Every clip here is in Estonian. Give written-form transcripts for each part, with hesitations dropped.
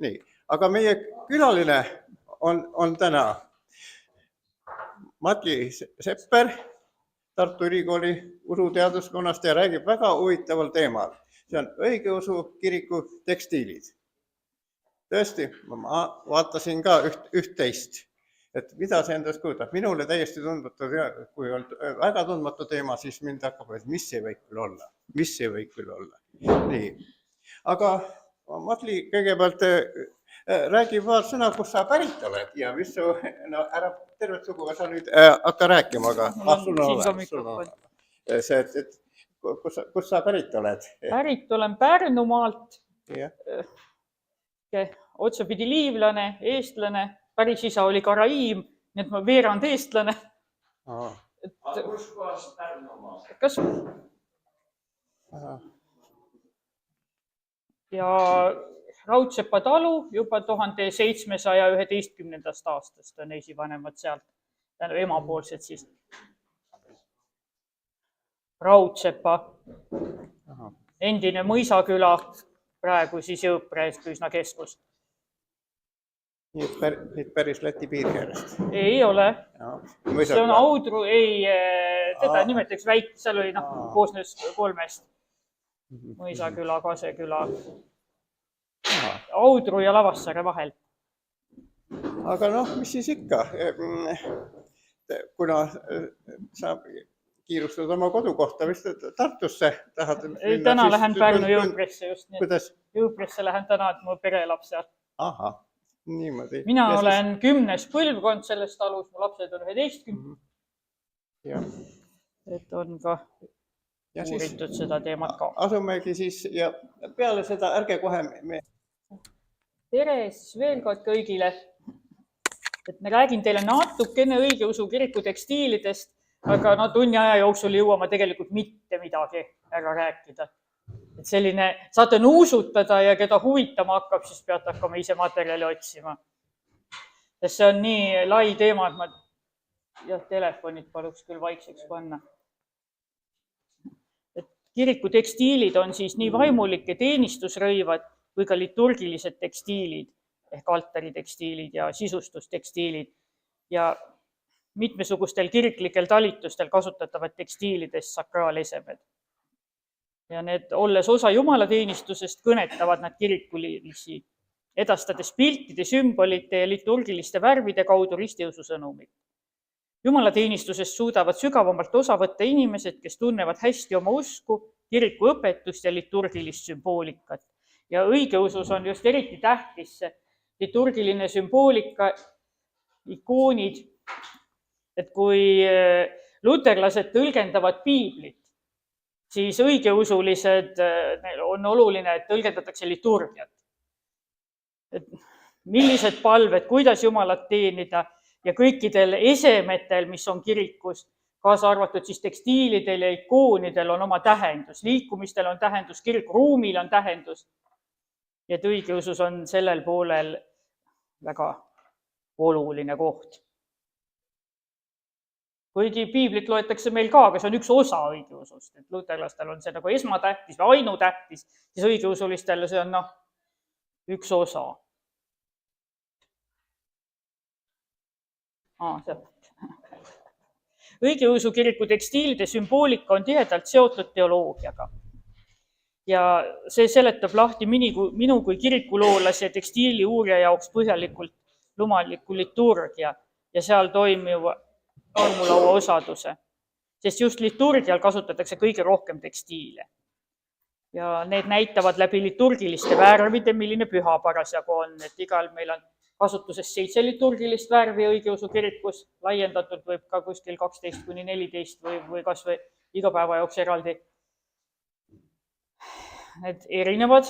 Nii, aga meie külaline on täna Matli Sepper Tartu Ülikooli usuteaduskonnast ja räägib väga huvitaval teemal. See on õigeusu kiriku tekstiilid. Tõesti, ma vaatasin ka üht-teist, et mida see endast kujutab. Minule täiesti tundmatu, kui on väga tundmatu teema, siis mind hakkab, et mis see võib küll olla. Mis see võib küll olla. Nii. Aga Matli kõigepealt räägi paar sõna, kus sa pärit oled ja mis su, no ära tervet sugu, sa nüüd hakka rääkima, aga kus sa pärit oled? Pärit olen Pärnumaalt, otsapidi liivlane, eestlane, päris isa oli Karaiim, nii et ma veerand eestlane. Kus kohas Pärnumaal? Kas... Ja Raudsepa talu juba 1711. aastast on esivanemad sealt, emapoolsed siis. Raudsepa, endine mõisaküla, praegu siis Jõõpre üsna keskus. Nii et päris Läti piiri äärest? Ei ole. See on Audru, teda nimetaks väike, seal oli koosnes 3 mõisaküla, Kaseküla, Audru ja Lavassaare vahel. Aga noh, mis siis ikka, kuna sa kiirustad oma kodukohta, vist Tartusse tahad? Täna lähen Pärnu Jõupresse just nii. Kuidas? Jõupresse lähen täna, et mu pere elab seal. Aha, niimoodi. Mina olen 10. põlvkond selles talus, mu lapsed on 11. Et on ka uuritud seda teemat ka. Asumegi siis ja peale seda ärge kohe Tere siis veel kord kõigile. Et ma räägin teile natukene õigeusu kiriku tekstiilidest, aga tunni aja jooksul jõuame tegelikult mitte midagi ära rääkida. Et selline, saate nuusutada ja keda huvitama hakkab, siis peate hakkama ise materjali otsima. Sest see on nii lai teema, et ma telefonid paluks küll vaikseks panna. Et kiriku tekstiilid on siis nii vaimulike teenistusrõivad või ka liturgilised tekstiilid ehk altaritekstiilid ja sisustustekstiilid ja mitmesugustel kiriklikel talitustel kasutatavad tekstiilidest sakraalesemed. Ja need, olles osa jumalateenistusest, kõnetavad nad kirikulisi, edastades piltide, sümbolite ja liturgiliste värvide kaudu ristiusu sõnumit. Jumalateenistusest suudavad sügavamalt osa võtta inimesed, kes tunnevad hästi oma usku, kiriku õpetust ja liturgilist sümboolikat. Ja õigeusus on just eriti tähtis see liturgiline sümboolika, ikoonid, et kui luterlased tõlgendavad piiblit, siis õigeusulised on oluline, et tõlgendatakse liturgiat. Et millised palved, kuidas Jumalat teenida ja kõikidel esemetel, mis on kirikus, kaasa arvatud siis tekstiilidel ja ikoonidel on oma tähendus, liikumistel on tähendus, kirikuruumil on tähendus. Ja et õigeusus on sellel poolel väga oluline koht. Kuigi piiblit loetakse meil ka, aga see on üks osa õigeusust. Et luterlastel on see nagu esmatähtis või ainutähtis, siis õigeusulistel see on üks osa. Õigeusu kiriku tekstiilide sümboolika on tihedalt seotud teoloogiaga. Ja see seletab lahti minu kui kirikuloolase ja tekstiili uurija jaoks põhjalikult lumaliku liturgia ja seal toimiva armulaua osaduse, sest just liturgial kasutatakse kõige rohkem tekstiile. Ja need näitavad läbi liturgiliste värvide, milline püha parasjagu on, et igal meil on kasutuses 7 liturgilist värvi õigeusu kirikus, laiendatult võib ka kuskil 12–14 või kas või iga päeva jaoks eraldi. Need erinevad,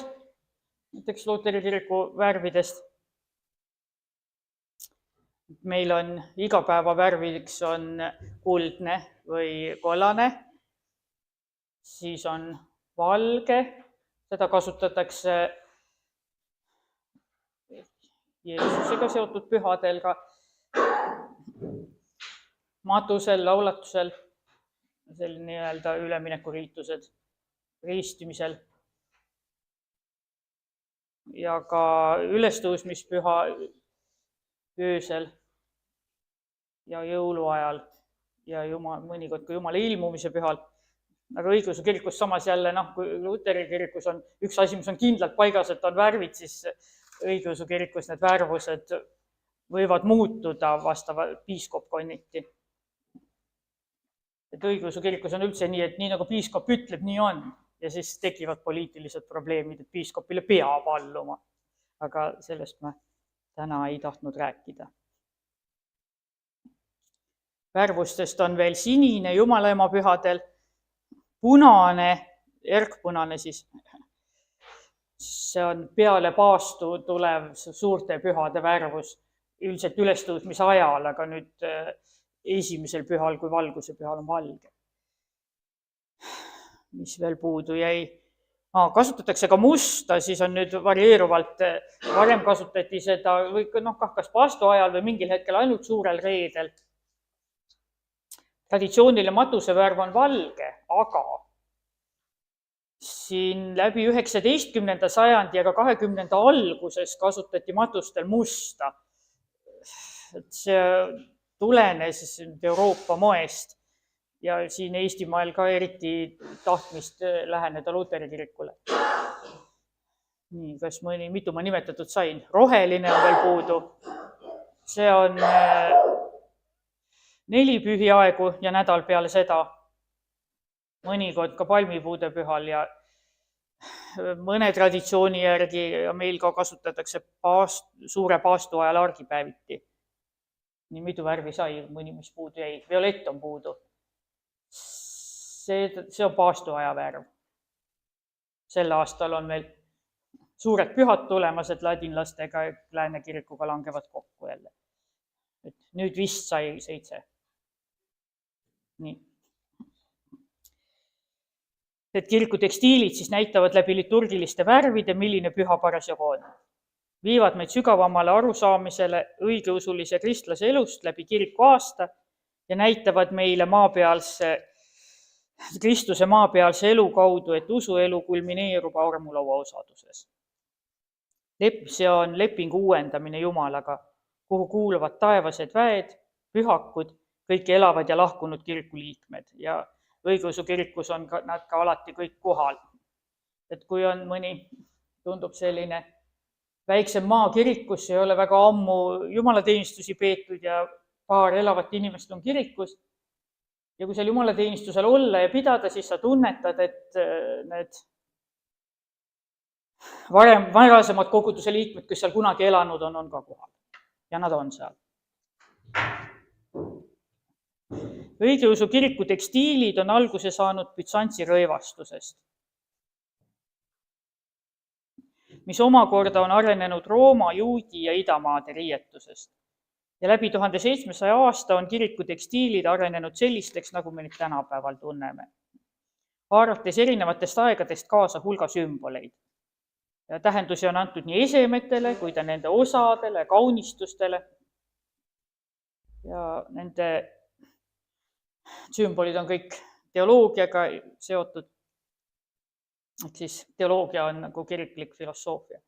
näiteks Luteri kiriku värvidest. Meil on igapäeva värviks on kuldne või kollane, siis on valge, seda kasutatakse Jeesusega seotud pühadel ka, matusel, laulatusel, selline nii-öelda üleminekuriitused, riistimisel. ja ka ülestõusmispüha öösel ja jõuluajal ja mõnikord ka Jumala ilmumise pühal. Aga õigeusu kirikus samas jälle, kui Luteri kirikus on üks asi, mis on kindlalt paigas, et on värvid, siis õigeusu kirikus need värvused võivad muutuda vastavalt piiskopkonniti. Et õigeusu kirikus on üldse nii, et nii nagu piiskop ütleb, nii on. Ja siis tekivad poliitilised probleemid, et piiskopile peab alluma. Aga sellest ma täna ei tahtnud rääkida. Värvustest on veel sinine Jumalaema pühadel, punane, erkpunane siis. See on peale paastu tulev suurte pühade värvus, üldiselt ülestõusmise ajal, aga nüüd esimesel pühal kui valguse pühal on valge. Mis veel puudu jäi? Kasutatakse ka musta, siis on nüüd varieeruvalt, varem kasutati seda või kas paastu ajal või mingil hetkel ainult suurel reedel. Traditsiooniline matusevärv on valge, aga siin läbi 19. sajandi ja ka 20. alguses kasutati matustel musta. See tulenes Euroopa moest ja siin Eestimaal ka eriti tahtmist läheneda Luteri kirikule. Nii, kas mitu ma nimetatud sain? Roheline on veel puudu. See on 4 pühiaegu ja nädal peale seda. Mõnikord ka palmipuude pühal ja mõne traditsiooni järgi ja meil ka kasutatakse suure paastu ajal argipäeviti. Nii mitu värvi sai, mõni mis puudu jäi. Violett on puudu. See on paastu aja värv. Sel aastal on meil suured pühad tulemas, et ladinlastega ja Lääne kirikuga langevad kokku jälle. Et nüüd vist sai 7. Nii. Et kiriku tekstiilid siis näitavad läbi liturgiliste värvide, milline püha parasjagu on. Viivad meid sügavamale arusaamisele õigeusulise kristlase elust läbi kiriku aasta ja näitavad meile Kristuse maapealse elu kaudu, et usuelu kulmineerub armulaua osaduses. See on lepingu uuendamine Jumalaga, kuhu kuuluvad taevased väed, pühakud, kõik elavad ja lahkunud kiriku liikmed ja õigeusu kirikus on nad ka alati kõik kohal. Et kui on mõni, tundub selline väiksem maakirik, kus ei ole väga ammu jumalateenistusi peetud ja paar elavat inimest on kirikus. Ja kui seal jumalateenistusel olla ja pidada, siis sa tunnetad, et need varasemad koguduse liikmed, kes seal kunagi elanud on ka kohal. Ja nad on seal. Õigeusu kiriku tekstiilid on alguse saanud Bütsantsi rõivastusest, mis omakorda on arenenud Rooma, Juudi ja idamaade riietusest. Ja läbi 1700 aasta on kiriku tekstiilid arenenud sellisteks, nagu me nüüd tänapäeval tunneme. Haarates erinevatest aegadest kaasa hulga sümboleid. Ja tähendusi on antud nii esemetele, kui ta nende osadele, kaunistustele. Ja nende sümbolid on kõik teoloogiaga seotud. Et siis teoloogia on nagu kiriklik filosoofia.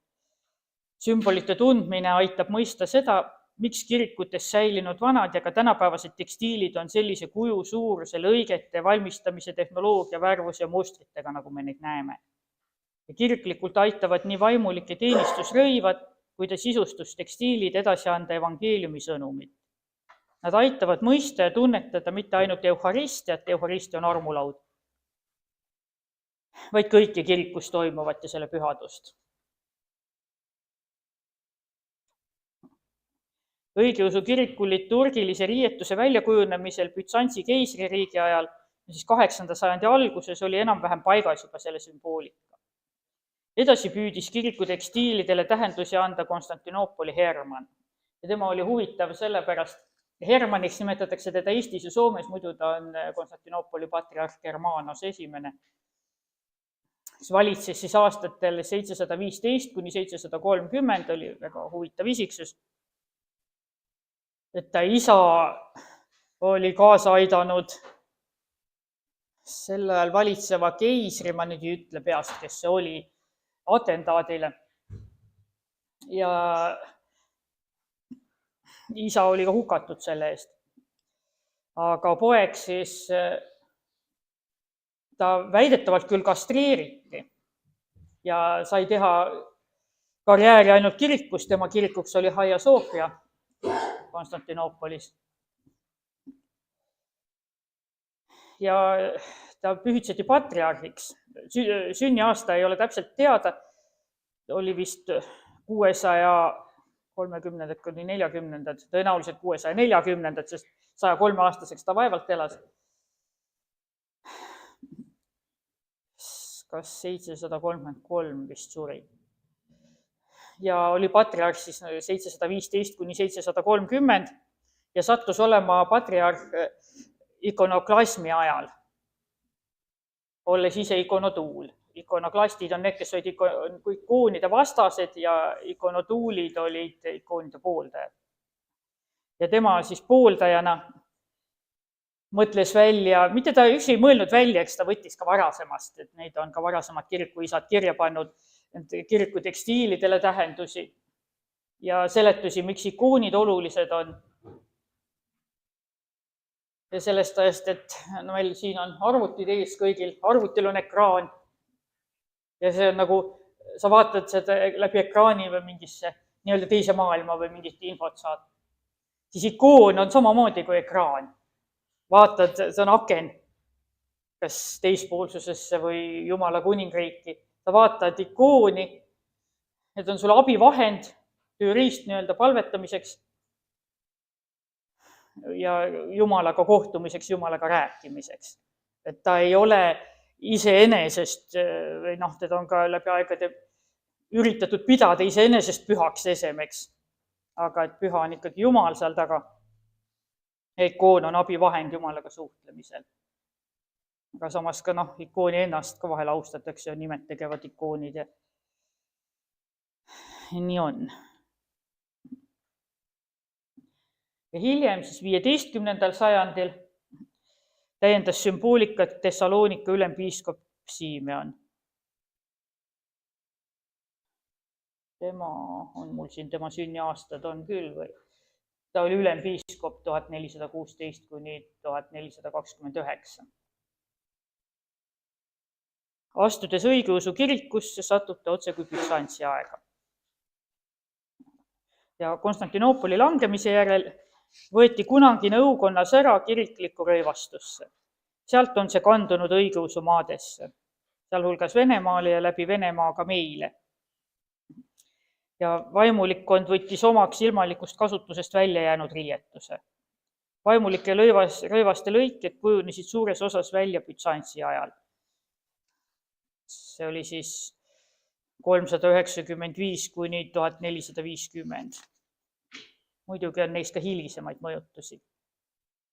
Sümbolite tundmine aitab mõista seda, miks kirikutes säilinud vanad ja ka tänapäevased tekstiilid on sellise kuju suuruse, lõigete, valmistamise tehnoloogia, värvuse ja mustritega, nagu me neid näeme. Ja kiriklikult aitavad nii vaimulike teenistusrõivad, kui ta sisustustekstiilid edasi anda evangeeliumi sõnumit. Nad aitavad mõista ja tunnetada mitte ainult euharistiat, euharistia on armulaud, vaid kõike kirikus toimuvat ja selle pühadust. Õigeusu kiriku liturgilise riietuse väljakujunemisel Bütsantsi keisririigi ajal, siis 8. sajandi alguses oli enam-vähem paigas juba selle sümboolika. Edasi püüdis kiriku tekstiilidele tähendusi anda Konstantinoopoli Hermann. Ja tema oli huvitav sellepärast, Hermanniks nimetatakse teda Eestis ja Soomes, muidu ta on Konstantinoopoli patriarh Germanos esimene. Valitses siis aastatel 715 kuni 730, oli väga huvitav isiksus. Et ta isa oli kaasa aidanud sel ajal valitseva keisri, ma nüüd ei ütle peast, kes see oli, atentaadile. ja isa oli ka hukatud selle eest. Aga poeg siis, ta väidetavalt küll kastreeriti ja sai teha karjääri ainult kirikus, tema kirikuks oli Hagia Sophia Konstantinoopolis. Ja ta pühitseti patriarhiks. Sünniaasta ei ole täpselt teada, oli vist 630 kuni 40, tõenäoliselt 640, sest 103-aastaseks ta vaevalt elas. Kas 733 vist suri. Ja oli patriarh siis 715 kuni 730 ja sattus olema patriarh ikonoklasmi ajal, olles ise ikonotuul. Ikonoklastid on need, kes olid ikoonide vastased ja ikonotuulid olid ikoonide pooldajad. Ja tema siis pooldajana mõtles välja, mitte ta üksi ei mõelnud välja, eks ta võttis ka varasemast, et neid on ka varasemad kirikuisad kirja pannud kiriku tekstiilidele tähendusi ja seletusi, miks ikoonid olulised on. Ja sellest ajast, et meil siin on arvutid ees kõigil, arvutil on ekraan ja see on nagu, sa vaatad seda läbi ekraani või mingisse nii-öelda teise maailma või mingit infot saad. Siis ikoon on samamoodi kui ekraan. Vaatad, see on aken, kas teispoolsusesse või Jumala kuningriiki. Sa vaatad ikooni, need on sulle abivahend, tööriist nii-öelda palvetamiseks ja Jumalaga kohtumiseks, Jumalaga rääkimiseks. Et ta ei ole iseenesest, või teda on ka läbi aegade üritatud pidada iseenesest pühaks esemeks, aga et püha on ikkagi Jumal seal taga. Ikoon on abivahend Jumalaga suhtlemisel. Aga samas ka ikooni ennast ka vahel austatakse ja nimed tegevad ikoonid ja nii on. Ja hiljem siis 15. sajandil täiendas sümboolikat Thessaloonika ülempiiskop Simeon. Tema on mul siin, tema sünniaastad on küll või? Ta oli ülempiiskop 1416 kuni 1429. Astudes õigeusu kirikusse, satub ta otse kui Bütsantsi aega. Ja Konstantinoopoli langemise järel võeti kunagi nõukonnas ära kiriklikku rõivastusse. Sealt on see kandunud õigeusu maadesse, sealhulgas Venemaale ja läbi Venemaa ka meile. Ja vaimulikkond võttis omaks ilmalikust kasutusest välja jäänud riietuse. Vaimulike rõivaste lõiked kujunesid suures osas välja Bütsantsi ajal. See oli siis 395 kuni 1450. Muidugi on neist ka hilisemaid mõjutusi.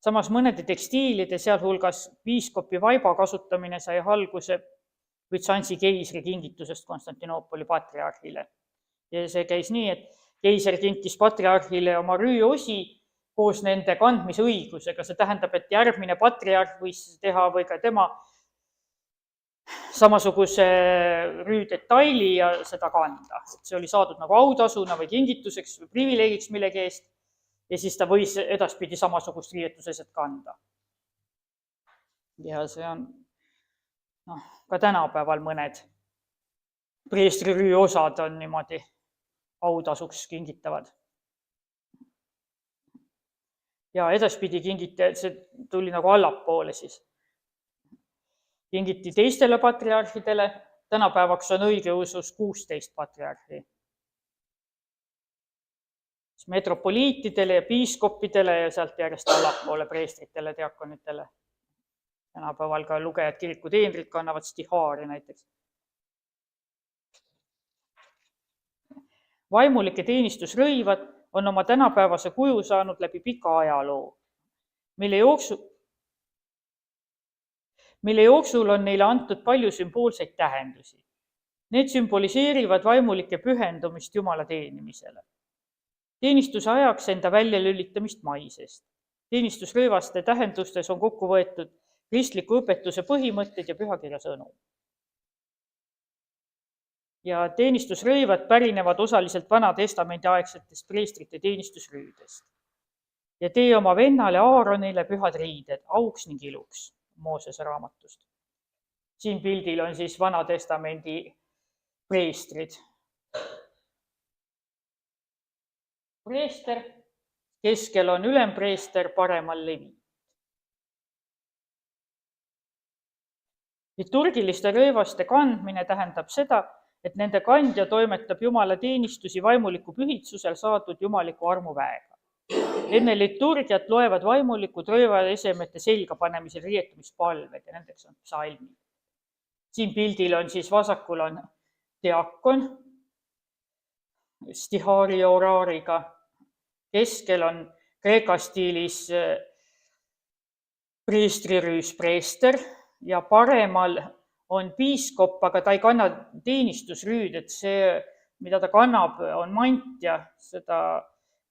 Samas mõnede tekstiilide, sealhulgas piiskopi vaiba kasutamine sai alguse Bütsantsi keisri kingitusest Konstantinoopoli patriarhile. Ja see käis nii, et keiser kinkis patriarhile oma rüüosi koos nende kandmisõigusega. See tähendab, et järgmine patriarh võis teha või ka tema samasuguse rüüdetaili ja seda kanda. See oli saadud nagu autasuna või kingituseks või privileegiks millegi eest ja siis ta võis edaspidi samasugust riietuseset kanda. Ja see on ka tänapäeval mõned preestri rüüosad on niimoodi autasuks kingitavad. Ja edaspidi kingiti, see tuli nagu allapoole siis. Kingiti teistele patriarhidele, tänapäevaks on õigeusus 16 patriarhi. Metropoliitidele ja piiskopidele ja sealt järjest allapoole preestritele, diakonitele. Tänapäeval ka lugejad kirikuteenrid kannavad stihaari näiteks. Vaimulike teenistusrõivad on oma tänapäevase kuju saanud läbi pika ajaloo, mille jooksul on neile antud palju sümboolseid tähendusi. Need sümboliseerivad vaimulike pühendumist Jumala teenimisele. Teenistuse ajaks enda väljalülitamist maisest. Teenistusrõivaste tähendustes on kokku võetud kristliku õpetuse põhimõtted ja pühakirja sõnum. ja teenistusrõivad pärinevad osaliselt Vana-testamendi aegsetest preestrite teenistusrüüdest. Ja tee oma vennale Aaronile pühad riided, auks ning iluks, Moosese raamatust. Siin pildil on siis Vana-testamendi preestrid. Preester, keskel on ülempreester, paremal levi. Liturgiliste rõivaste kandmine tähendab seda, et nende kandja toimetab Jumala teenistusi vaimuliku pühitsusel saadud jumaliku armuväega. Enne liturgiat loevad vaimulikud rõivaesemete selga panemisel riietumispalved ja nendeks on psalmid. Siin pildil on siis vasakul on diakon stihaari ja oraariga, keskel on kreeka stiilis preestrirüüs preester ja paremal on piiskop, aga ta ei kanna teenistusrüüd, et see, mida ta kannab, on mant ja seda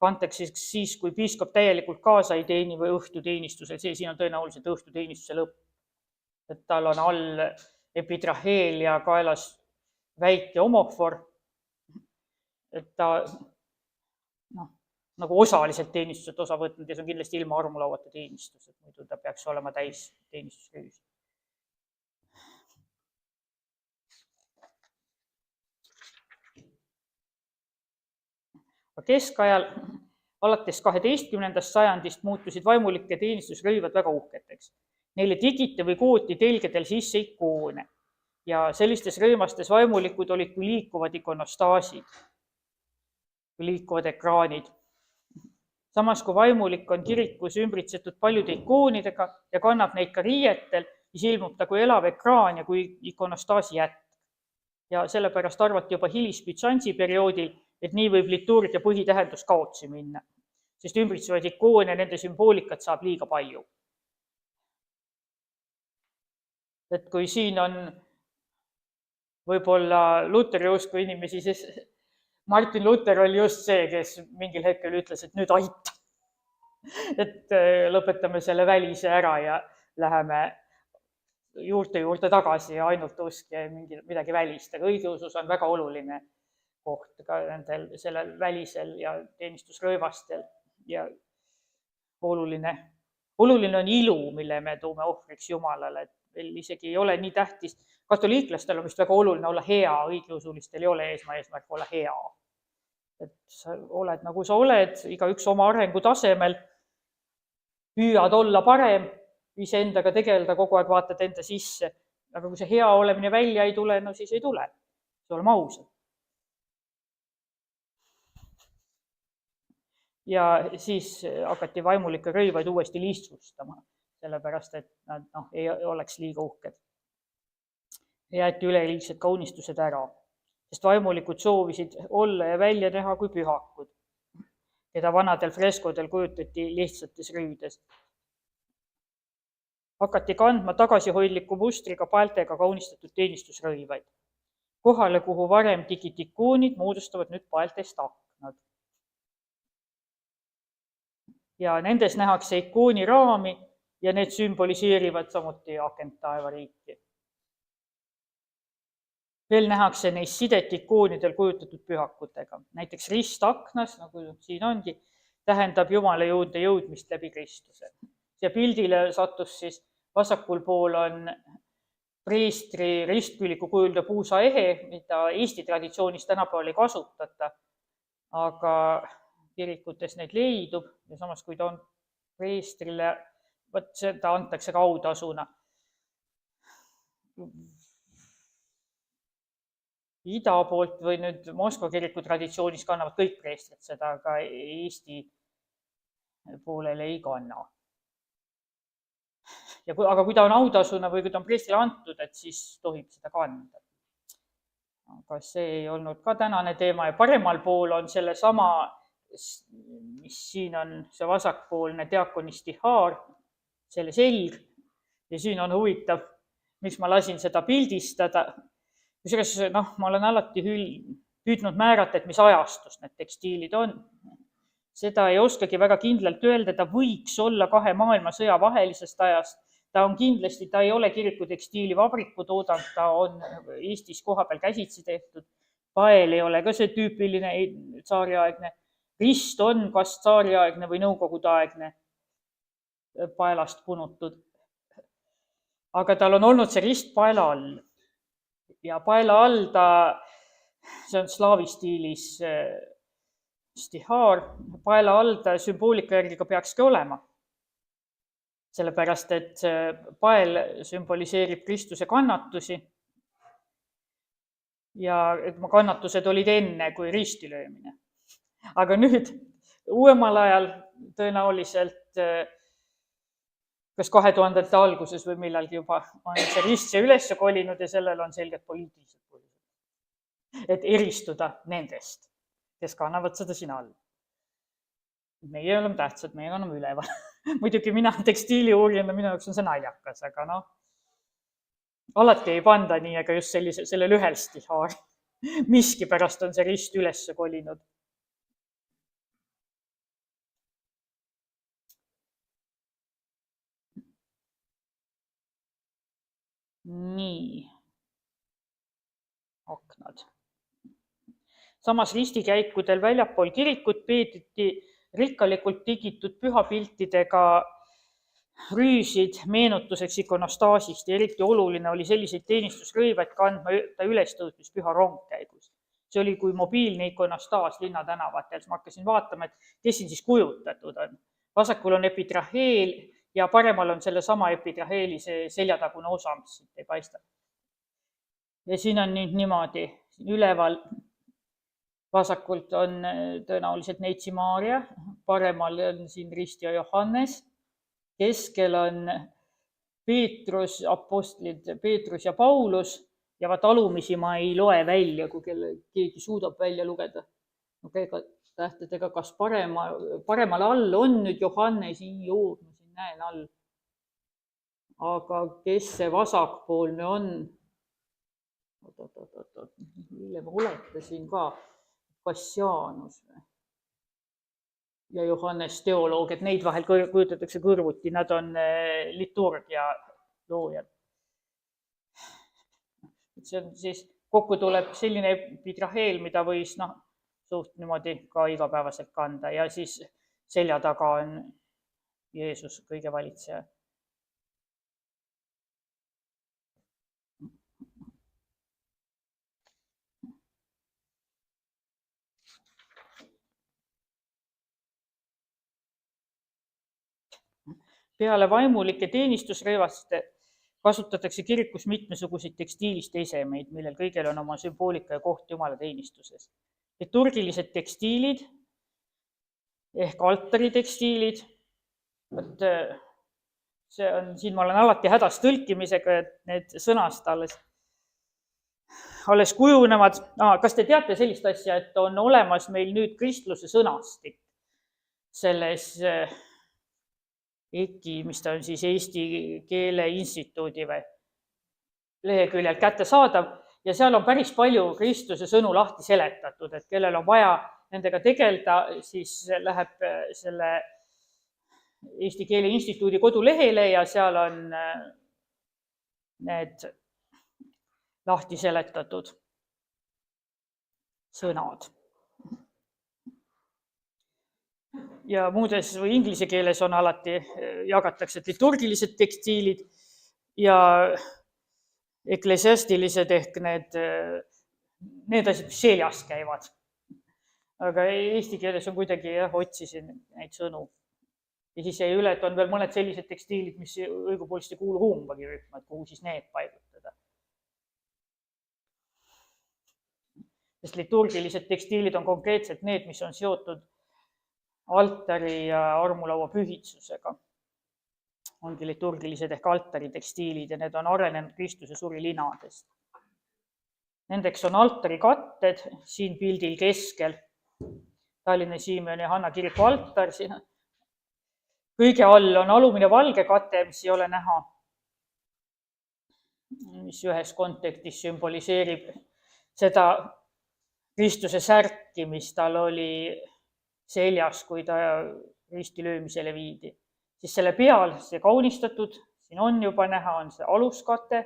kantakse siis, kui piiskop täielikult kaasa ei teeni või õhtuteenistusel. See siin on tõenäoliselt õhtuteenistuse lõpp. Et tal on all epitraheel ja kaelas väike omofor. Et ta nagu osaliselt teenistuselt osa võtnud ja see on kindlasti ilma armulauata teenistus, et muidu ta peaks olema täis teenistusrüüs. Keskajal alates 12. sajandist muutusid vaimulike teenistusrõivad väga uhketeks. Neile digiti või kooti telgedel sisse ikoone ja sellistes rõimastes vaimulikud olid kui liikuvad ikonostaasid, kui liikuvad ekraanid. Samas kui vaimulik on kirikus ümbritsetud paljude ikoonidega ja kannab neid ka riietel, siis ilmub ta kui elav ekraan ja kui ikonostaasi jätk. Ja sellepärast arvati juba hilis-Bütsansi perioodil, et nii võib liturgia põhitähendus kaotsi minna, sest ümbritsevaid ikoone ja nende sümboolikat saab liiga palju. Et kui siin on võib-olla Luteri usku inimesi, siis Martin Luther oli just see, kes mingil hetkel ütles, et nüüd aita. Et lõpetame selle välise ära ja läheme juurde tagasi ja ainult usk ja midagi välist. Aga õigeusus on väga oluline koht ka nendel sellel välisel ja teenistusrõivastel ja oluline on ilu, mille me toome ohvriks Jumalale, et veel isegi ei ole nii tähtis. Katoliiklastel on vist väga oluline olla hea, õigeusulistel ei ole eesmärk olla hea. Et sa oled nagu sa oled, igaüks oma arengu tasemel, püüad olla parem, iseendaga tegeleda, kogu aeg vaatad enda sisse, aga kui see hea olemine välja ei tule, no siis ei tule. See olema ausad. Ja siis hakati vaimulikke rõivaid uuesti lihtsustama, sellepärast, et nad ei oleks liiga uhked. Jäeti üleliigsed kaunistused ära, sest vaimulikud soovisid olla ja välja näha kui pühakud, keda vanadel freskodel kujutati lihtsates rüüdes. Hakati kandma tagasihoidliku mustriga paeltega kaunistatud teenistusrõivaid. Kohale, kuhu varem digiti ikoonid, moodustavad nüüd paeltest aknad. Ja nendes nähakse ikooni raami ja need sümboliseerivad samuti akent taevariiki. Veel nähakse neist sidet ikoonidel kujutatud pühakutega. Näiteks ristaknas, nagu siin ongi, tähendab Jumala juurde jõudmist läbi Kristuse. Ja pildile sattus siis vasakul pool on preestri ristküliku kujulda puusaehe, mida Eesti traditsioonis tänapäeval ei kasutata, aga kirikutes neid leidub ja samas, kui ta on preestrile, seda antakse ka autasuna. Ida poolt või nüüd Moskva kiriku traditsioonis kannavad kõik preestrid seda, aga Eesti poolele ei kanna. Aga kui ta on autasuna või kui ta on preestrile antud, et siis tohib seda kanda. Aga see ei olnud ka tänane teema ja paremal pool on selle sama, mis siin on see vasakpoolne diakoni stihaar, selle selg ja siin on huvitav, miks ma lasin seda pildistada. Kusjuures, ma olen alati püüdnud määrata, et mis ajastust need tekstiilid on. Seda ei oskagi väga kindlalt öelda, ta võiks olla 2 maailmasõja vahelisest ajast. Ta on kindlasti, ta ei ole kirikutekstiili vabriku toodang, ta on Eestis kohapeal käsitsi tehtud pael ei ole ka see tüüpiline tsaariaegne. Rist on kas tsaariaegne või nõukogudeaegne paelast punutud. Aga tal on olnud see rist paela all. Ja paela all see on slaavi stiilis stihaar, paela all ta sümboolika järgi ka peakski olema. Sellepärast, et pael sümboliseerib Kristuse kannatusi ja kannatused olid enne kui ristilöömine. Aga nüüd uuemal ajal tõenäoliselt kas 2000 alguses või millalgi juba on see rist üles kolinud ja sellel on selgelt poliitilised põhjused. Et eristuda nendest, kes kannavad seda siin all. Meie oleme tähtsad, meie kanname üleval. Muidugi mina tekstiili uurijana, minu jaoks on see naljakas, aga alati ei panda nii, aga just sellel ühel stihaar. Miski pärast on see rist üles kolinud. Nii. Aknad. Samas ristikäikudel väljapool kirikut peediti rikkalikult tigitud pühapiltidega rüüsid meenutuseks ikonostaasist ja eriti oluline oli selliseid teenistusrõivaid kandma ülestõusmis püha rongkäigus. See oli kui mobiilne ikonostaas linnatänavatel. Ma hakkasin vaatama, et kes siin siis kujutatud on. Vasakul on epitraheel ja paremal on selle sama epitraheeli see seljatagune osa, mis siit ei paista. Ja siin on nüüd niimoodi, siin üleval vasakult on tõenäoliselt Neitsi Maaria, paremal on siin Rist ja Johannes, keskel on Peetrus, apostlid Peetrus ja Paulus ja vaat alumisi ma ei loe välja, kui keegi suudab välja lugeda. Tähtedega, kas paremal all on nüüd Johannes, ma siin näen all. Aga kes see vasakpoolne on? Mille ma uletasin ka? Kassianus ja Johannes teoloog, et neid vahel kujutatakse kõrvuti, nad on liturgia loojad. See on siis, kokku tuleb selline epitraheel, mida võis suht niimoodi ka igapäevaselt kanda ja siis selja taga on Jeesus, kõige valitseja. Peale vaimulike teenistusrõivaste kasutatakse kirikus mitmesuguseid tekstiilist esemeid, millel kõigil on oma sümboolika ja koht Jumala teenistuses. Liturgilised tekstiilid ehk altaritekstiilid. Siin ma olen alati hädas tõlkimisega, et need sõnast alles kujunevad. Kas te teate sellist asja, et on olemas meil nüüd kristluse sõnastik selles EKI, mis ta on siis Eesti Keele Instituudi leheküljel kättesaadav ja seal on päris palju kristluse sõnu lahti seletatud, et kellel on vaja nendega tegeleda, siis läheb selle Eesti Keele Instituudi kodulehele ja seal on need lahti seletatud sõnad. Ja muudes või inglise keeles on alati, jagatakse liturgilised tekstiilid ja eklesiastilised ehk need asjad, mis seljas käivad. Aga eesti keeles on kuidagi, otsisin neid sõnu. Ja siis jäi üle, et on veel mõned sellised tekstiilid, mis õigupoolest ei kuulu kumbagi rühma, et kuhu siis need paigutada. Sest liturgilised tekstiilid on konkreetselt need, mis on seotud altari ja armulaua pühitsusega. Ongi liturgilised ehk altari tekstiilid ja need on arenenud Kristuse surilinadest. Nendeks on altari katted, siin pildil keskel, Tallinna Simeoni ja Hanna kiriku altar. Kõige all on alumine valge kate, mis ei ole näha, mis ühes kontekstis sümboliseerib seda Kristuse särki, mis tal oli seljas, kui ta ristilöömisele viidi. Siis selle peal see kaunistatud, siin on juba näha, on see aluskate.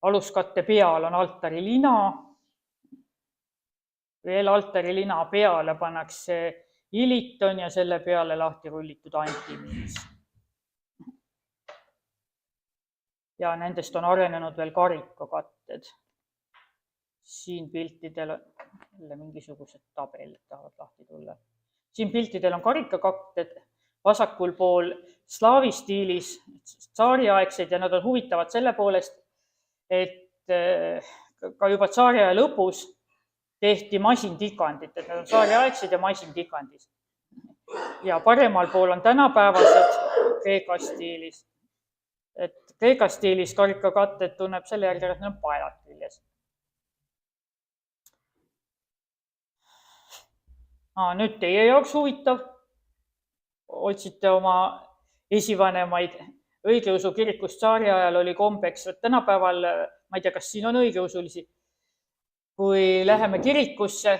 Aluskatte peal on altari lina veel altarilina peale pannakse iliton ja selle peale lahti rullitud antimiis. Ja nendest on arenenud veel karikakatted. Siin piltidel on jälle mingisugused tabelid tahavad lahti tulla. Siin piltidel on karikakatted, vasakul pool slaavi stiilis, tsaariaegsed ja nad on huvitavad selle poolest, et ka juba tsaariaja lõpus tehti masintikandit, et nad on tsaariaegsed ja masintikandis. Ja paremal pool on tänapäevased Kreeka stiilis. Et Kreeka stiilis karikakatted tunneb selle järgi, et need on paelad küljes. Nüüd teie jaoks huvitav. Otsite oma esivanemaid õigeusu kirikus tsaariajal oli kombeks, et tänapäeval, ma ei tea, kas siin on õigeusulisi, kui läheme kirikusse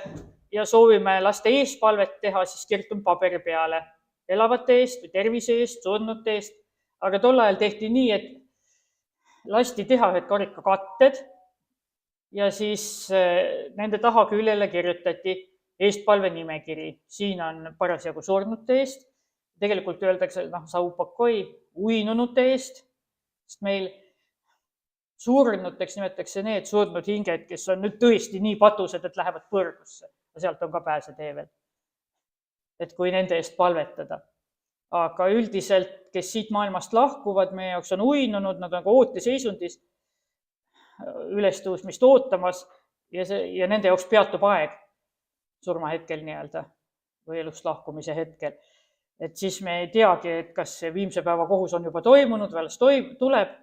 ja soovime laste eespalvet teha, siis kirjutame paberi peale elavate eest või tervise eest, surnute eest. Aga tol ajal tehti nii, et lasti teha ühed karikakatted ja siis nende taha küljele kirjutati eestpalve nimekiri. Siin on parasjagu surnute eest. Tegelikult öeldakse, saupakoi, uinunute eest, sest meil surnuteks nimetatakse need surnud hinged, kes on nüüd tõesti nii patused, et lähevad põrgusse. Ja sealt on ka pääsetee veel. Et kui nende eest palvetada. Aga üldiselt, kes siit maailmast lahkuvad, meie jaoks on uinunud, nad on ooteseisundis ülestõusmist ootamas ja nende jaoks peatub aeg surmahetkel nii-öelda või elust lahkumise hetkel. Et siis me ei teagi, et kas see viimse päeva kohus on juba toimunud või alles tuleb.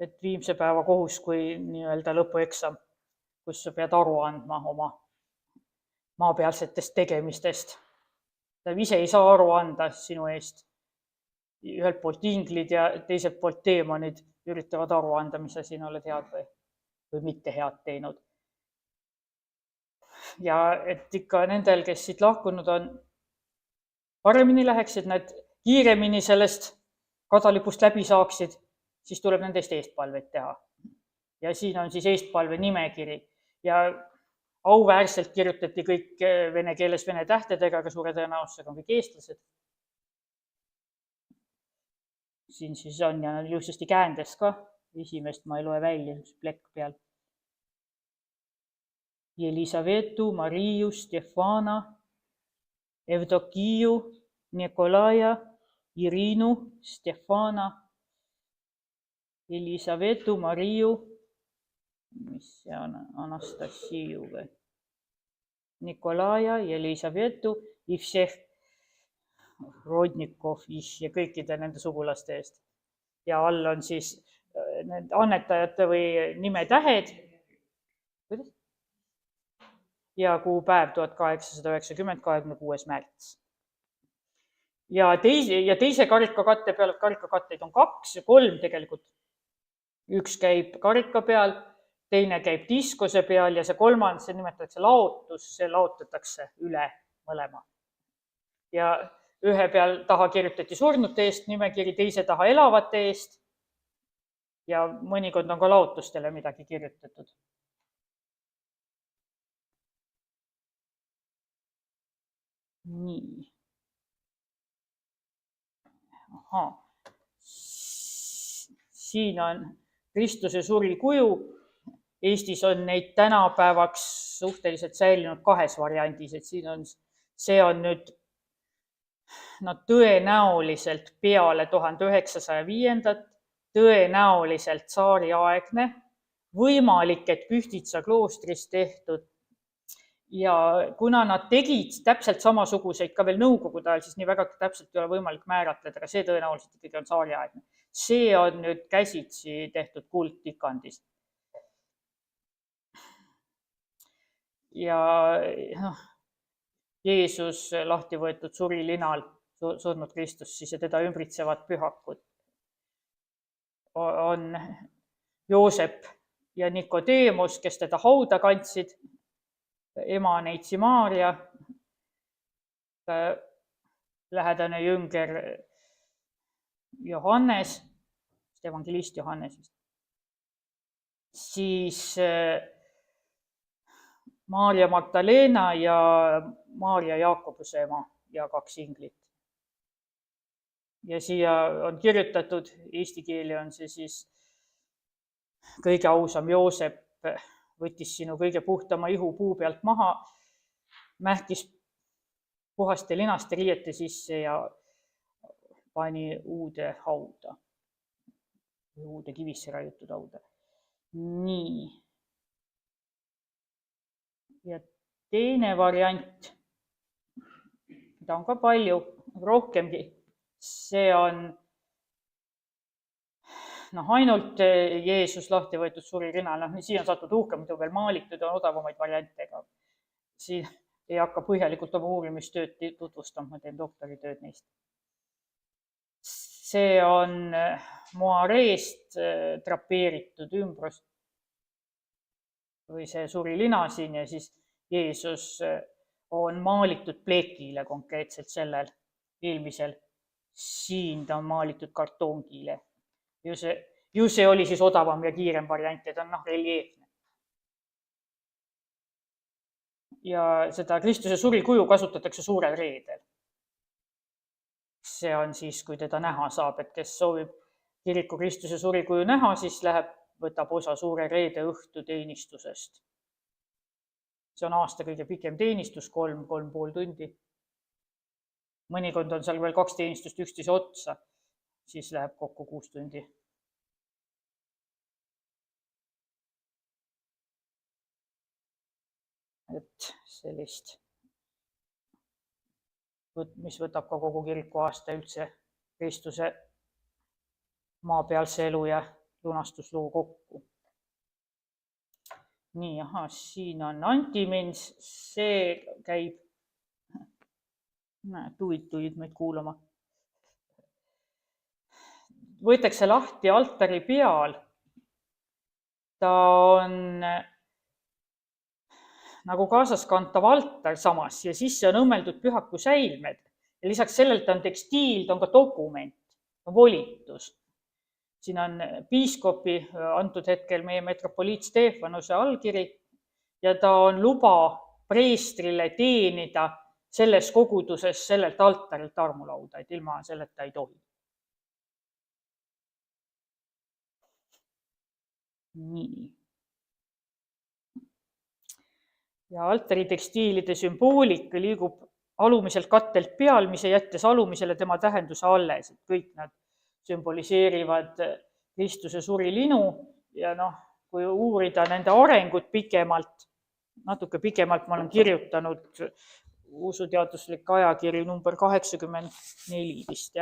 Et viimse päeva kohus kui nii-öelda lõpueksam, kus sa pead aru andma oma maapealsetest tegemistest. Ta ise ei saa aru anda sinu eest. Ühelt poolt inglid ja teiselt poolt teemonid üritavad aru anda, mis sa siin oled head või mitte head teinud. Ja et ikka nendel, kes siit lahkunud on, paremini läheks, et nad kiiremini sellest kadalipust läbi saaksid, siis tuleb nendest eestpalveid teha. Ja siin on siis eestpalve nimekiri ja auväärselt kirjutati kõik vene keeles vene tähtedega, aga suure tõenäosusega on kõik eestlased. Siin siis on ja ilusasti käändes ka. Esimest ma ei loe välja, plekk peal. Jelisavetu, Mariu, Stefana, Evdokiu, Nikolaja, Irinu, Stefana, Jelisavetu, Mariu, mis see on, Anastasiu või? Nikolaja, Jelisavetu, Ivšeh, Rodnikov ja kõikide nende sugulaste eest. Ja all on siis need annetajate või nimetähed. Kuidas? Ja kuupäev 1890, 26. märts. Ja teise karikakatte peal, karikakatteid on 2 ja 3 tegelikult. Üks käib karika peal, teine käib diskose peal ja see kolmand, see nimetatakse laotus, see laotatakse üle mõlema. Ja ühe peal taha kirjutati surnute eest nimekiri, teise taha elavate eest ja mõnikord on ka laotustele midagi kirjutatud. Nii. Siin on Kristuse suri kuju. Eestis on neid tänapäevaks suhteliselt säilinud 2 variandis, et siin on, see on nüüd tõenäoliselt peale 1905, tõenäoliselt tsaariaegne, võimalik, et Pühtitsa kloostris tehtud. Ja kuna nad tegid täpselt samasuguseid ka veel nõukogude ajal, siis nii väga täpselt ei ole võimalik määratleda, aga see tõenäoliselt ikkagi on tsaariaegne. See on nüüd käsitsi tehtud kuldtikandis. Ja Jeesus lahti võetud surilinal, surnud Kristus, siis ja teda ümbritsevad pühakud on Joosep ja Nikodeemus, kes teda hauda kandsid, ema Neitsi Maaria, lähedane jünger Johannes, evangelist Johannes, siis Maarja Magdalena ja Maarja Jaakobuse ema ja 2 inglit. Ja siia on kirjutatud, eesti keeli on see siis kõige ausam Joosep võttis sinu kõige puhtama ihu puu pealt maha, mähkis puhaste linaste riiete sisse ja pani uude hauda, uude kivisse raiutud hauda. Nii. Ja teine variant, mida on ka palju, rohkemgi, see on ainult Jeesus lahti võetud suri rinal. Siin on satud uhkem, muidu veel maalitud, on odavamaid variantega. Siin ei hakka põhjalikult oma uurimistööd tutvustama, ma teen doktoritööd neist. See on moareest drapeeritud ümbrus või see suri lina siin ja siis Jeesus on maalitud pleekile konkreetselt sellel eelmisel. Siin ta on maalitud kartoongile. Ju see oli siis odavam ja kiirem variant, et on reljeefne. Ja seda Kristuse surikuju kasutatakse suurel reedel. See on siis, kui teda näha saab, et kes soovib kiriku Kristuse surikuju näha, siis võtab osa suure reede õhtu teenistusest. See on aasta kõige pikem teenistus, 3,5 tundi. Mõnikord on seal veel 2 teenistust üksteise otsa, siis läheb kokku 6 tundi. Et sellist, mis võtab ka kogu kiriku aasta üldse Kristuse maapealse elu ja lunastusloo kokku. Nii, siin on antimens, see käib, tulid meid kuulama. Võetakse lahti altari peal, ta on nagu kaasaskantav altar samas ja sisse on õmmeldud pühaku säilmed. Ja lisaks sellelt on tekstiil, ta on ka dokument, volitus. Siin on piiskopi antud hetkel meie metropoliit Stefanuse allkiri ja ta on luba preestrile teenida selles koguduses sellelt altarilt armulauda, et ilma selleta ei tohi. Nii. Ja altari tekstiilide sümboolika liigub alumiselt kattelt pealmise, jättes alumisele tema tähenduse alles. Kõik nad sümboliseerivad Kristuse suri linu ja kui uurida nende arengut pikemalt, natuke pikemalt ma olen kirjutanud usuteaduslik ajakiri number 84 vist,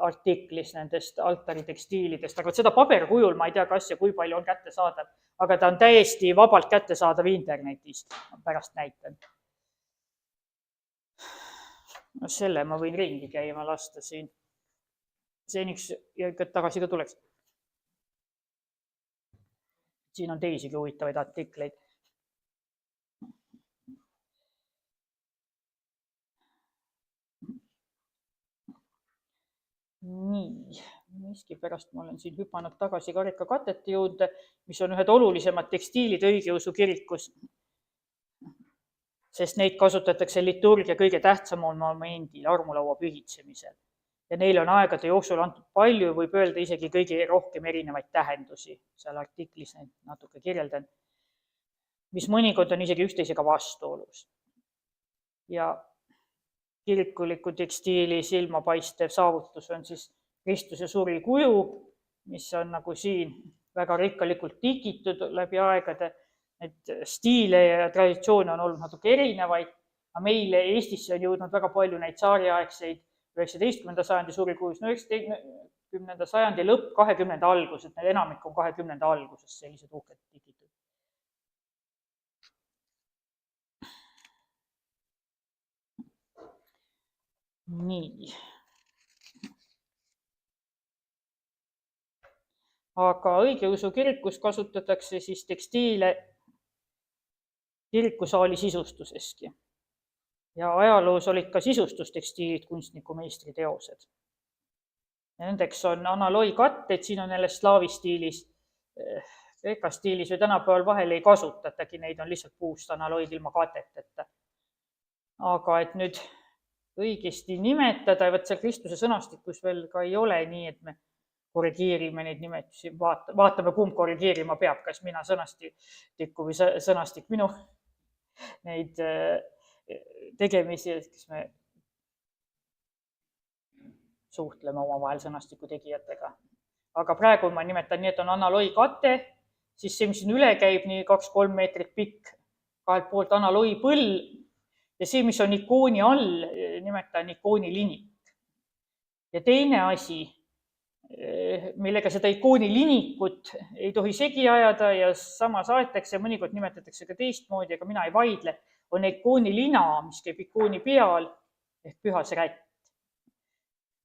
artiklis nendest altari tekstiilidest, aga seda paberkujul ma ei tea, kas ja kui palju on kättesaadav, aga ta on täiesti vabalt kättesaadav internetis, pärast näitan. Selle ma võin ringi käima lasta siin. Seniks ja ikka tagasi ka tuleks. Siin on teisigi huvitavaid artikleid. Nii, miskipärast ma olen siin hüpanud tagasi karikakatete juurde, mis on ühed olulisemad tekstiilid õigeusu kirikus, sest neid kasutatakse liturgia kõige tähtsamal momendil, armulaua pühitsemisel. Ja neil on aegade jooksul antud palju, võib öelda isegi kõige rohkem erinevaid tähendusi. Seal artiklis neid natuke kirjeldan, mis mõnikord on isegi üksteisega vastuolus. Ja kirikuliku tekstiili silmapaistev saavutus on siis Kristuse suri kuju, mis on nagu siin väga rikkalikult tikitud läbi aegade. Et stiile ja traditsioone on olnud natuke erinevaid, aga meile Eestisse on jõudnud väga palju neid tsaariaegseid 19. sajandi surikujus, 19. sajandi lõpp, 20. algus, et need enamik on 20. alguses sellised uhked tikitud. Nii. Aga õigeusu kirikus kasutatakse siis tekstiile kirikusaali sisustuseski. Ja ajaloos olid ka sisustustekstiilid kunstnikumeistri teosed. Ja nendeks on analoi katted, siin on jälle slaavi stiilis Kreeka stiilis või tänapäeval vahel ei kasutatagi, neid on lihtsalt puust analoid ilma kateteta. Aga et nüüd õigesti nimetada, võt see Kristuse sõnastikus veel ka ei ole nii, et me korrigeerime neid nimetusi, vaatame, kumb korrigeerima peab, kas mina sõnastikku või sõnastik minu neid tegemisi, kes me suhtleme omavahel sõnastiku tegijatega. Aga praegu ma nimetan nii, et on analoi kate, siis see, mis siin üle käib, nii 2-3 meetrit pikk, kahelt poolt analoi põll ja see, mis on ikooni all, nimetan ikooni linik. Ja teine asi, millega seda ikooni linikut ei tohi segi ajada ja samas aetakse, mõnikord nimetatakse ka teistmoodi, aga mina ei vaidle, on ikooni lina, mis käib ikooni peal ehk pühas rätt.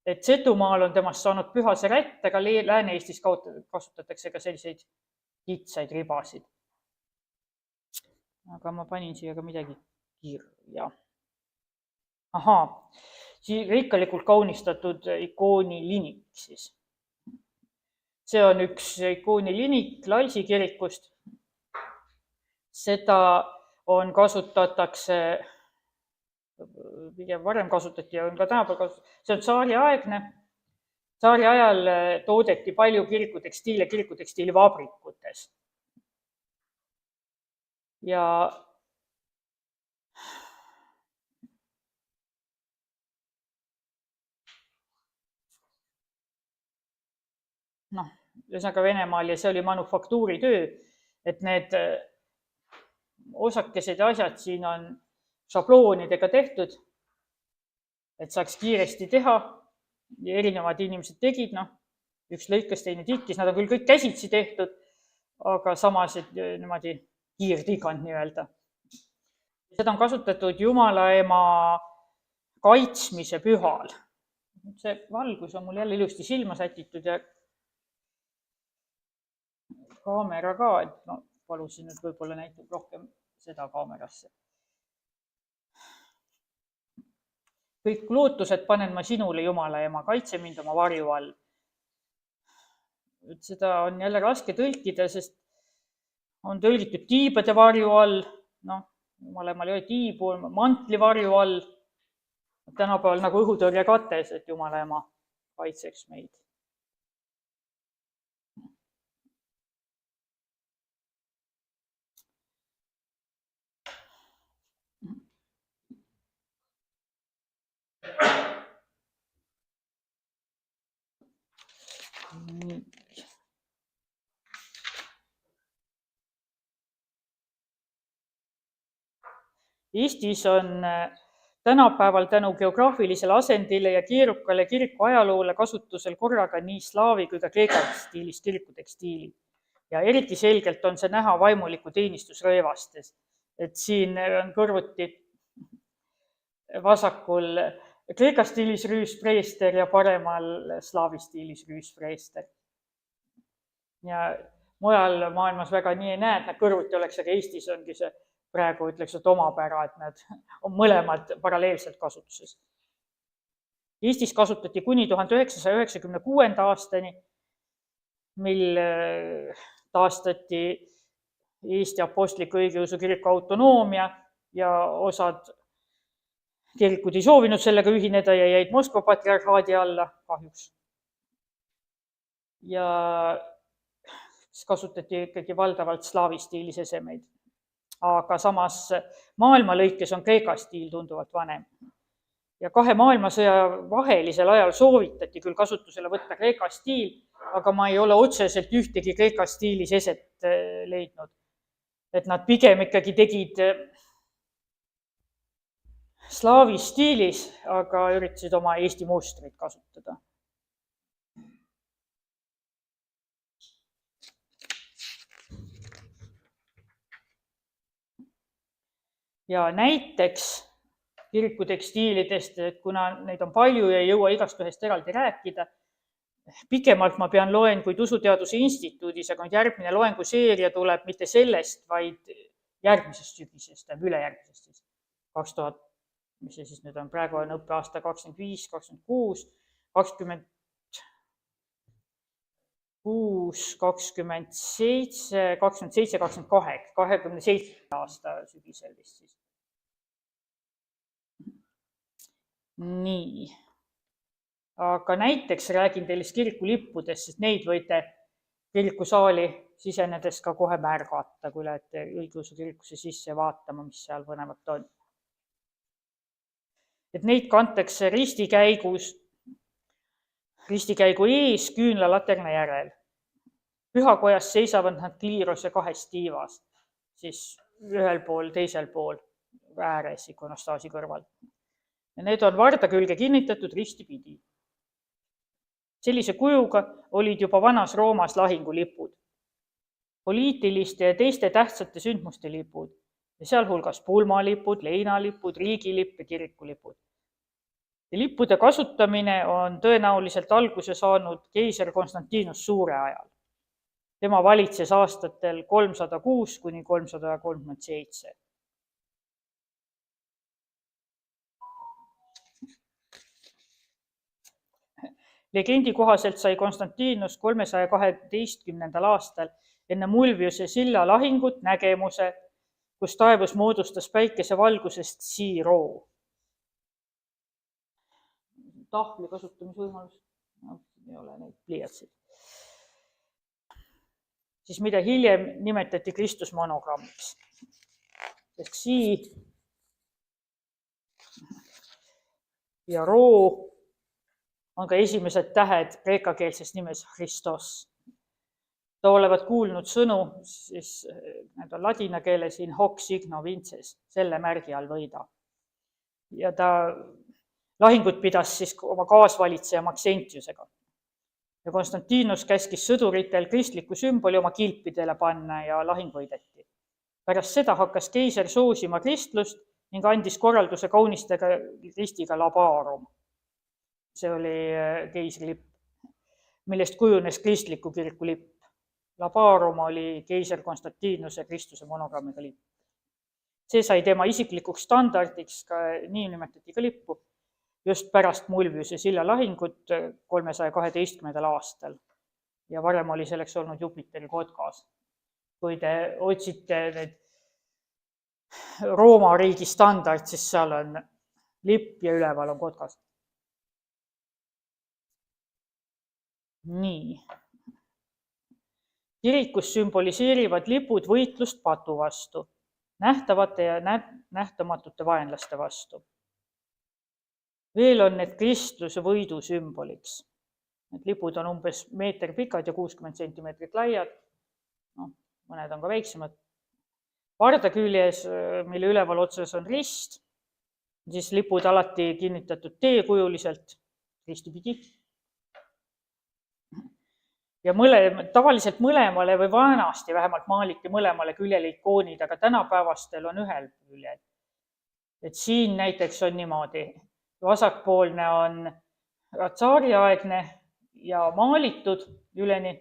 Et Setumaal on temast saanud pühas rätt, aga Lääne-Eestis kasutatakse ka selliseid kitsaid ribasid. Aga ma panin siia ka midagi kirja. Ahaa, rikkalikult kaunistatud ikooni linik siis. See on üks ikooni linik Lalsi kirikust. Seda on kasutatakse, pigem varem kasutati ja on ka tänapäeval kasutatud. See on tsaariaegne. Tsaari ajal toodeti palju kirikutekstiili vabrikutes. Ja ühesõnaga Venemaal ja see oli manufaktuuritöö, et need osakesed ja asjad siin on šabloonidega tehtud, et saaks kiiresti teha ja erinevad inimesed tegid, üks lõikas, teine tikkis, nad on küll kõik käsitsi tehtud, aga samas niimoodi kiirtigand nii-öelda. Seda on kasutatud Jumala ema kaitsmise pühal. See valgus on mul jälle ilusti silma sätitud ja kaamera ka, et palusin nüüd võib-olla näitab rohkem seda kaamerasse. Kõik lootused panen ma sinule, Jumala ema, kaitse mind oma varju all. Seda on jälle raske tõlkida, sest on tõlgitud tiibade varju all, Jumala emal ei ole tiibu, mantli varju all, tänapäeval nagu õhutõrje kates, et Jumala ema kaitseks meid. Eestis on tänapäeval tänu geograafilisele asendile ja keerukale kiriku ajaloole kasutusel korraga nii slaavi kui ka kreeka stiilis kirikutekstiili. Ja eriti selgelt on see näha vaimuliku teenistusrõivastes. Et siin on kõrvuti vasakul kreeka stiilis rüüspreester ja paremal slaavi stiilis rüüspreester. Ja mujal maailmas väga nii ei näe, et nad kõrvuti oleks, aga Eestis ongi see praegu ütleks, et omapära, et nad on mõlemad paralleelselt kasutuses. Eestis kasutati kuni 1996. aastani, mil taastati Eesti apostliku õigeusu kiriku autonoomia ja osad kirikud ei soovinud sellega ühineda ja jäid Moskva patriarhaadi alla kahjuks. Ja kasutati ikkagi valdavalt slaavi stiilis esemeid. Aga samas maailma lõikes on kreeka stiil tunduvalt vanem. Ja 2 maailmasõja vahelisel ajal soovitati küll kasutusele võtta kreeka stiil, aga ma ei ole otseselt ühtegi kreeka stiilis eset leidnud. Et nad pigem ikkagi tegid slaavi stiilis, aga üritasid oma Eesti mustrit kasutada. Ja näiteks kirikutekstiilidest, et kuna neid on palju ja ei jõua igast ühest eraldi rääkida, pikemalt ma pean loenguid Usuteaduse Instituudis, aga järgmine loenguseeria tuleb mitte sellest, vaid järgmisest sügisest, ülejärgmisest siis 2000, mis see siis nüüd on, praegu on õppeaasta 25, 26, 27, 27 aasta sügisel vist siis. Nii. Aga näiteks räägin teile kirikulippudest, sest neid võite kirikusaali sisenedes ka kohe märgata, kui lähete õigeusu kirikusse sisse vaatama, mis seal põnevat on. Et neid kantakse ristikäigu ees küünlalaterna järel. Pühakojas seisavad nad kliirose kahes tiivas, siis ühel pool, teisel pool ääres ikonostaasi kõrval. Ja need on varda külge kinnitatud ristipidi. Sellise kujuga olid juba vanas Roomas lahingulipud, poliitiliste ja teiste tähtsate sündmuste lipud, ja sealhulgas pulmalipud, leinalipud, riigilipp ja kirikulipud. Ja lippude kasutamine on tõenäoliselt alguse saanud keiser Konstantinus Suure ajal. Tema valitses aastatel 306 kuni 337. Legendi kohaselt sai Konstantinus 312. aastal enne Mulviuse silla lahingut nägemuse, kus taevas moodustas päikese valgusest siiroo. Tahvli kasutamisvõimalus, ei ole neid pliiatsid. Siis mida hiljem nimetati Kristus monogrammiks. Sest sii ja roo on ka esimesed tähed kreekakeelses nimes Christos. Ta olevat kuulnud sõnu, siis need on ladina keeles in hoc signo vinces, selle märgi all võida. Ja ta lahingut pidas siis oma kaasvalitseja Maxentiusega. Ja Konstantinus käskis sõduritel kristliku sümboli oma kilpidele panna ja lahing võideti. Pärast seda hakkas keiser soosima kristlust ning andis korralduse kaunistada ristiga labaarum. See oli keisrilipp, millest kujunes kristliku kiriku lipp. Labaarum oli keiser Konstantinuse Kristuse monogrammiga lipp. See sai tema isiklikuks standardiks, ka nii nimetati ka lippu, just pärast Mulviuse silla lahingut 312. aastal. Ja varem oli selleks olnud Jupiteri kotkas. Kui te otsite need Rooma riigi standard, siis seal on lipp ja üleval on kotkas. Nii. Kirikus sümboliseerivad lipud võitlust patu vastu, nähtavate ja nähtamatute vaenlaste vastu. Veel on need kristluse võidu sümboliks. Need lipud on umbes meeter pikad ja 60 centimeetrit laiad. No, mõned on ka väiksemad. Varda küljes, mille üleval otsas on rist, siis lipud alati kinnitatud teekujuliselt ristipidi. Ja tavaliselt mõlemale või vanasti vähemalt maaliti mõlemale küljele ikoonid, aga tänapäevastel on ühel küljel. Et siin näiteks on niimoodi. Vasakpoolne on tsaariaegne ja maalitud üleni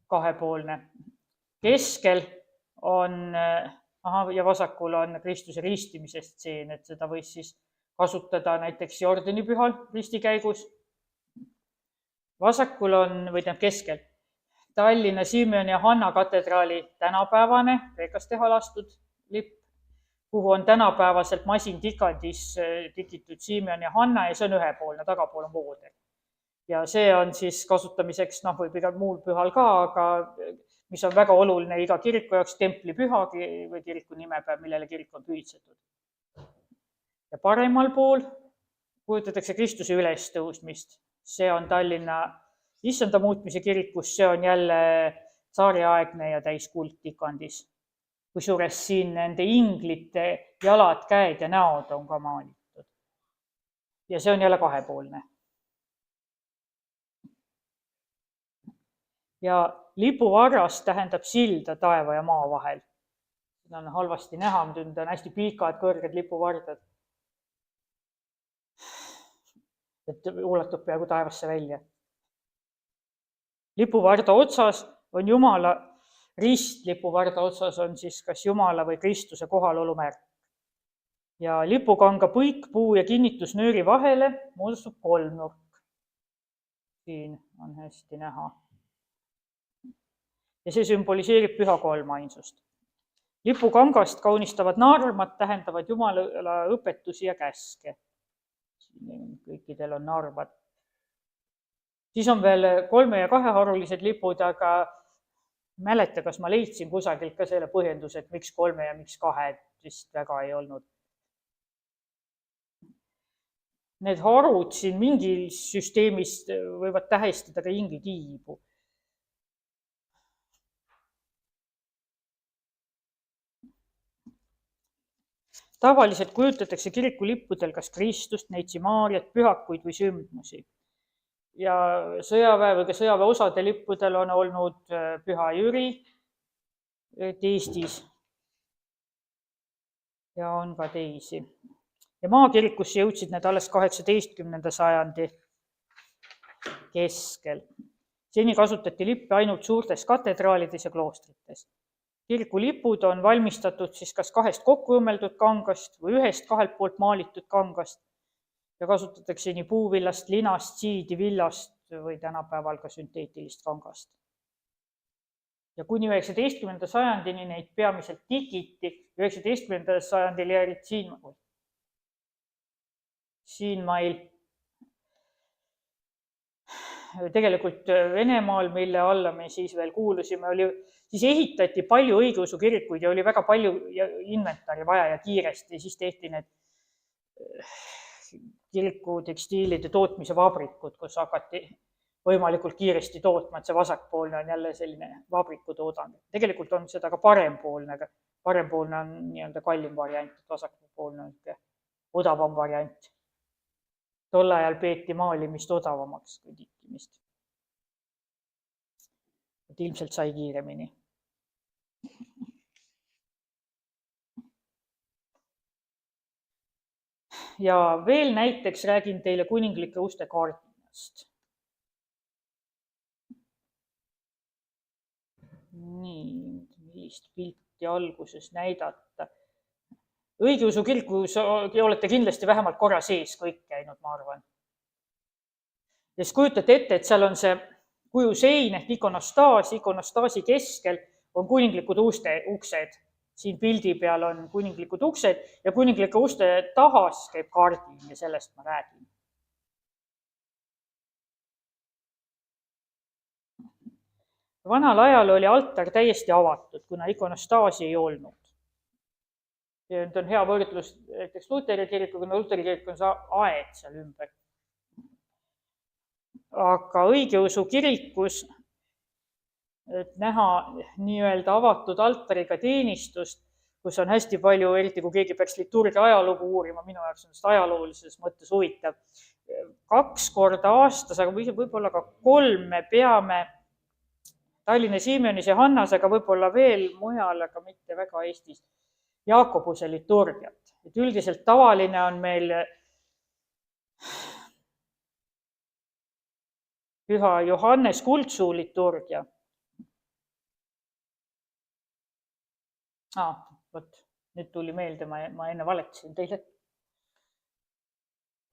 kahepoolne. Keskel on, ja vasakul on Kristuse ristimisest stseen, et seda võis siis kasutada näiteks Jordanipühal ristikäigus. Vasakul on, või keskel, Tallinna Simeon ja Hanna katedraali tänapäevane Kreekast teha lastud lipp, kuhu on tänapäevaselt masintikandis tikitud Simeon ja Hanna ja see on ühepoolne, tagapool on vooder. Ja see on siis kasutamiseks, võib igal muul pühal ka, aga mis on väga oluline iga kiriku jaoks, templipüha või kiriku nimepäev, millele kirik on pühitsetud. Ja paremal pool kujutatakse Kristuse ülestõusmist. See on Tallinna issanda muutmise kirikus, see on jälle tsaariaegne ja täiskuldtikandis. Kusjuures siin nende inglite jalad, käed ja näod on ka maalitud. Ja see on jälle kahepoolne. Ja lipuvarras tähendab silda taeva ja maa vahel. Seda on halvasti näha, need on hästi pikad, kõrged lipuvardad. Et ulatub peaaegu taevasse välja. Lipuvarda otsas on Jumala rist, lipuvarda otsas on siis kas Jumala või Kristuse kohalolumärk. Ja lipukanga põik, puu ja kinnitusnööri vahele moodustub kolmnurk. siin on hästi näha. Ja see sümboliseerib Püha Kolmainsust. Lipukangast kaunistavad naarmad tähendavad Jumala õpetusi ja käske. Kõikidel on naarmad. Siis on veel 3- ja 2-harulised lipud, aga mäleta, kas ma leidsin kusagilt ka selle põhjendus, et miks 3 ja miks 2, et vist väga ei olnud. Need harud siin mingil süsteemis võivad tähistada ka Ingi tiibu. Tavaliselt kujutatakse kirikulippudel kas Kristust, Neitsi Maarjat, pühakuid või sündmusi. Ja sõjaväe või ka sõjaväeosade lippudel on olnud Püha Jüri Eestis ja on ka teisi. Ja maakirikusse jõudsid need alles 18. sajandi keskel. Seni kasutati lippe ainult suurtes katedraalides ja kloostrites. Kirikulipud on valmistatud siis kas 2 kokku õmmeldud kangast või 1 2 poolt maalitud kangast ja kasutatakse nii puuvillast, linast, siidi, villast või tänapäeval ka sünteetilist kangast. Ja kuni 19. sajandini neid peamiselt tikiti, 19. sajandil jäid siinmail tegelikult Venemaal, mille alla me siis veel kuulusime, siis ehitati palju õigeusu kirikuid ja oli väga palju inventari vaja ja kiiresti ja siis tehti need kiriku tekstiilide tootmise vabrikud, kus hakati võimalikult kiiresti tootma, et see vasakpoolne on jälle selline vabrikutoodang. Tegelikult on seda ka parempoolne, aga parempoolne on nii-öelda kallim variant, vasakpoolne on odavam variant. Tol ajal peeti maalimist odavamaks kui tikkimist. Et ilmselt sai kiiremini. Ja veel näiteks räägin teile kuninglike uste kardinast. Nii, millist pilti alguses näidata. Õigeusu kirikus olete kindlasti vähemalt korra sees kõik käinud, ma arvan. Ja siis kujutate ette, et seal on see kujusein ehk ikonostaasi keskel on kuninglikud uksed. Siin pildi peal on kuninglikud uksed ja kuninglike uste tahas käib kardin ja sellest ma räägin. Vanal ajal oli altar täiesti avatud, kuna ikonostaasi ei olnud. Ja nüüd on hea võrdlus näiteks Luteri kirikuga, no Luteri kirik on see aed seal ümber. Aga õigeusu kirikus, et näha nii-öelda avatud altariga teenistust, kus on hästi palju, eriti kui keegi peaks liturgia ajalugu uurima, minu jaoks on seda ajaloolises mõttes huvitav. 2 korda aastas, aga võib-olla ka 3 me peame Tallinna Siimionis ja Hannas, aga võib-olla veel mujal, aga mitte väga Eestis, Jaakobuse liturgiat. Et üldiselt tavaline on meil Püha Johannes Kuldsuu liturgia. Nüüd tuli meelde, ma enne valetasin teile.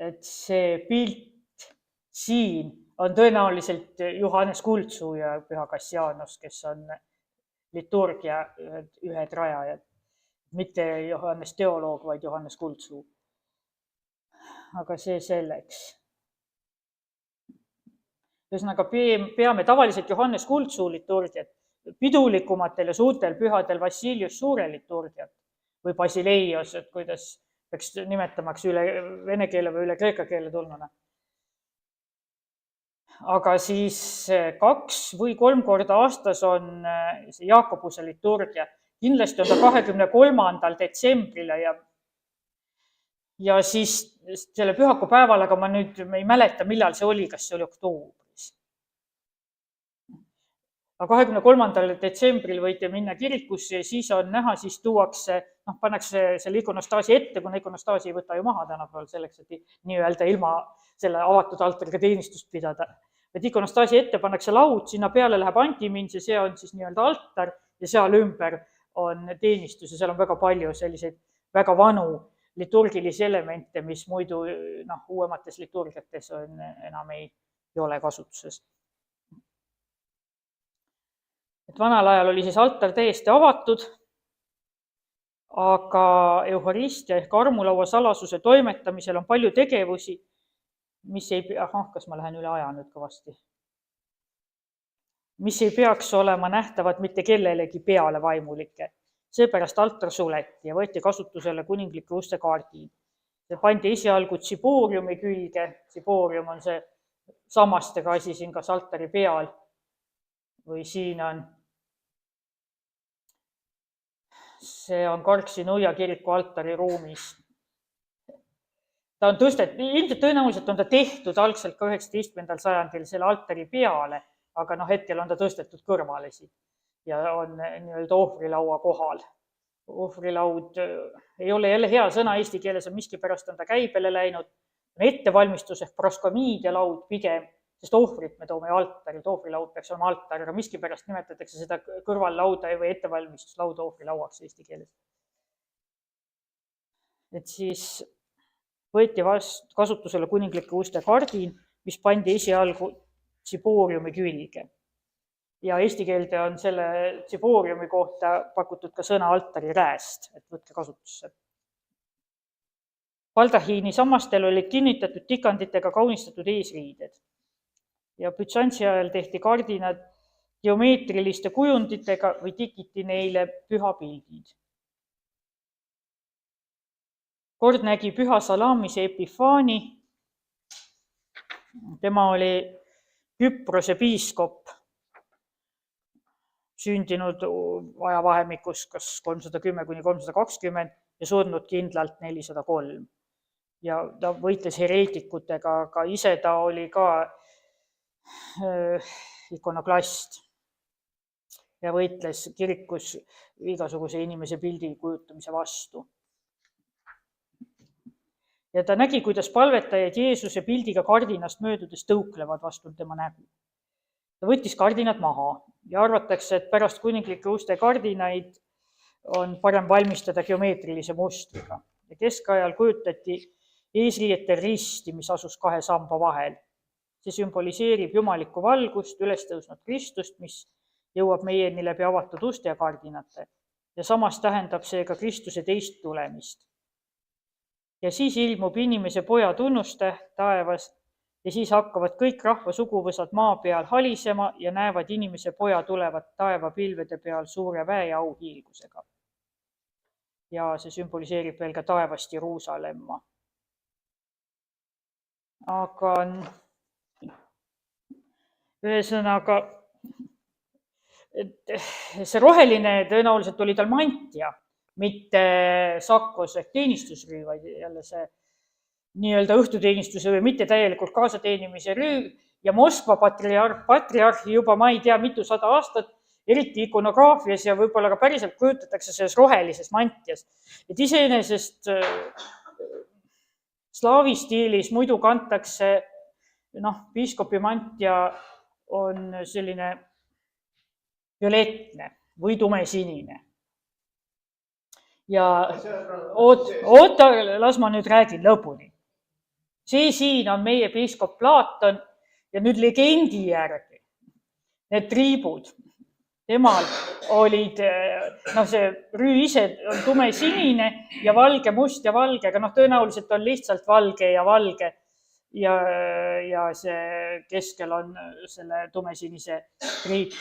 Et see pilt siin on tõenäoliselt Johannes Kuldsuu ja Püha Kassianus, kes on liturgia ühed rajajad. Mitte Johannes teoloog, vaid Johannes Kuldsuu. Aga see selleks. Ühesõnaga peame tavaliselt Johannes Kuldsuu liturgiat, pidulikumatel ja suurtel pühadel Vassilius Suure liturgiat või Basileios, et kuidas peaks nimetamaks üle vene keele või üle kreeka keele tulnuna. Aga siis 2 või 3 korda aastas on see Jaakobuse liturgia. Kindlasti on ta 23. detsembril ja siis selle pühakupäeval, aga ma nüüd ei mäleta, millal see oli, kas see oli oktoobris. Aga 23. detsembril võite minna kirikusse ja siis on näha, siis tuuakse, pannakse selle ikonostaasi ette, kuna ikonostaasi ei võta ju maha tänapäeval selleks, et nii-öelda ilma selle avatud altariga teenistust pidada. Et ikonostaasi ette pannakse laud, sinna peale läheb antimins ja see on siis nii-öelda altar ja seal ümber on teenistus ja seal on väga palju selliseid väga vanu liturgilisi elemente, mis muidu uuemates liturgiates enam ei ei ole kasutuses. Et vanal ajal oli siis altar täiesti avatud, aga euharistia ehk armulaua salasuse toimetamisel on palju tegevusi, mis ei pea, kas ma lähen üle aja nüüd kõvasti, mis ei peaks olema nähtavad mitte kellelegi peale vaimulikke. Seepärast altar suleti ja võeti kasutusele kuninglike uste kaardiin. See pandi esialgu tsibooriumi külge, tsiboorium on see sammastega asi siin kas altari peal või siin on, see on Karksi-Nuia kiriku altari ruumis. Ta on ilmselt tõenäoliselt on ta tehtud algselt ka 19. sajandil selle altari peale, aga hetkel on ta tõstetud kõrvale siit ja on nii-öelda ohvrilaua kohal. Ohvrilaud ei ole jälle hea sõna eesti keeles, on miskipärast on ta käibele läinud, ettevalmistus ehk proskomiidia laud pigem, sest ohvrit me toome altarit, ohvrilaud peaks olema altar, aga miskipärast nimetatakse seda kõrvallauda või ettevalmistuslauda ohvrilauaks eesti keeles. Et siis võeti kasutusele kuninglike uste kardin, mis pandi esialgu tsibooriumi külge. Ja eesti keelde on selle tsibooriumi kohta pakutud ka sõna altari rääst, et võtke kasutusse. Baldahiini sammastel olid kinnitatud tikanditega kaunistatud eesriided ja Bütsansi ajal tehti kardinad geomeetriliste kujunditega või tikiti neile pühapildid. Kord nägi püha Salamise Epifaani, tema oli Küprose piiskop, sündinud ajavahemikus kas 310–320 ja surnud kindlalt 403. Ja ta võitles hereetikutega, aga ise ta oli ka ikonoklast ja võitles kirikus igasuguse inimese pildi kujutamise vastu. Ja ta nägi, kuidas palvetajad Jeesuse pildiga kardinast möödudes tõuklevad vastu tema nägu. Ta võttis kardinad maha ja arvatakse, et pärast kuninglike uste kardinaid on parem valmistada geomeetrilise mustriga. Ja keskajal kujutati eesriietel risti, mis asus kahe samba vahel. See sümboliseerib jumalikku valgust, ülestõusnud Kristust, mis jõuab meieni läbi avatud uste ja kardinate. Ja samas tähendab see ka Kristuse teist tulemist. Ja siis ilmub inimese poja tunnustäht taevas ja siis hakkavad kõik rahva suguvõsad maa peal halisema ja näevad inimese poja tulevat taevapilvede peal suure väe ja auhiilgusega. Ja see sümboliseerib veel ka taevast Jeruusalemma. Aga ühesõnaga, see roheline tõenäoliselt oli tal mantia, mitte sakkos ehk teenistusrüü, vaid jälle see nii-öelda õhtuteenistuse või mitte täielikult kaasateenimise rüü ja Moskva patriarhi juba ma ei tea mitu sada aastat, eriti ikonograafias ja võib-olla ka päriselt kujutatakse selles rohelises mantias. Et iseenesest slaavi stiilis muidu kantakse, piiskopi mantia on selline violettne või tumesinine. Ja oota, las ma nüüd räägin lõpuni. See siin on meie piiskop Platon ja nüüd legendi järgi need triibud. Temal olid, see rüü ise on tumesinine ja valge, must ja valge, aga tõenäoliselt on lihtsalt valge ja see keskel on selle tumesinise triip.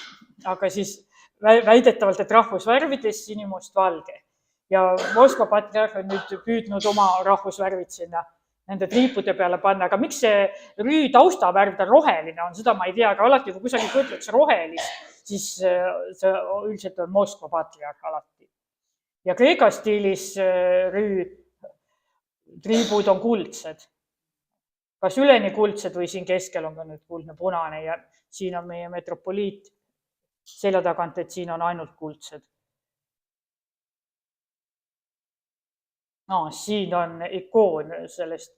Aga siis väidetavalt, et rahvusvärvides sinimust valge. Ja Moskva patriarh on nüüd püüdnud oma rahvusvärvid sinna nende triipude peale panna, aga miks see rüü taustavärv ta roheline on, seda ma ei tea, aga alati, kui kusagil kujutletakse rohelist, siis see üldiselt on Moskva patriarh alati. Ja Kreeka stiilis rüü triibud on kuldsed. Kas üleni kuldsed või siin keskel on ka nüüd kuldne punane ja siin on meie metropoliit selja tagant, et siin on ainult kuldsed. Siin on ikoon sellest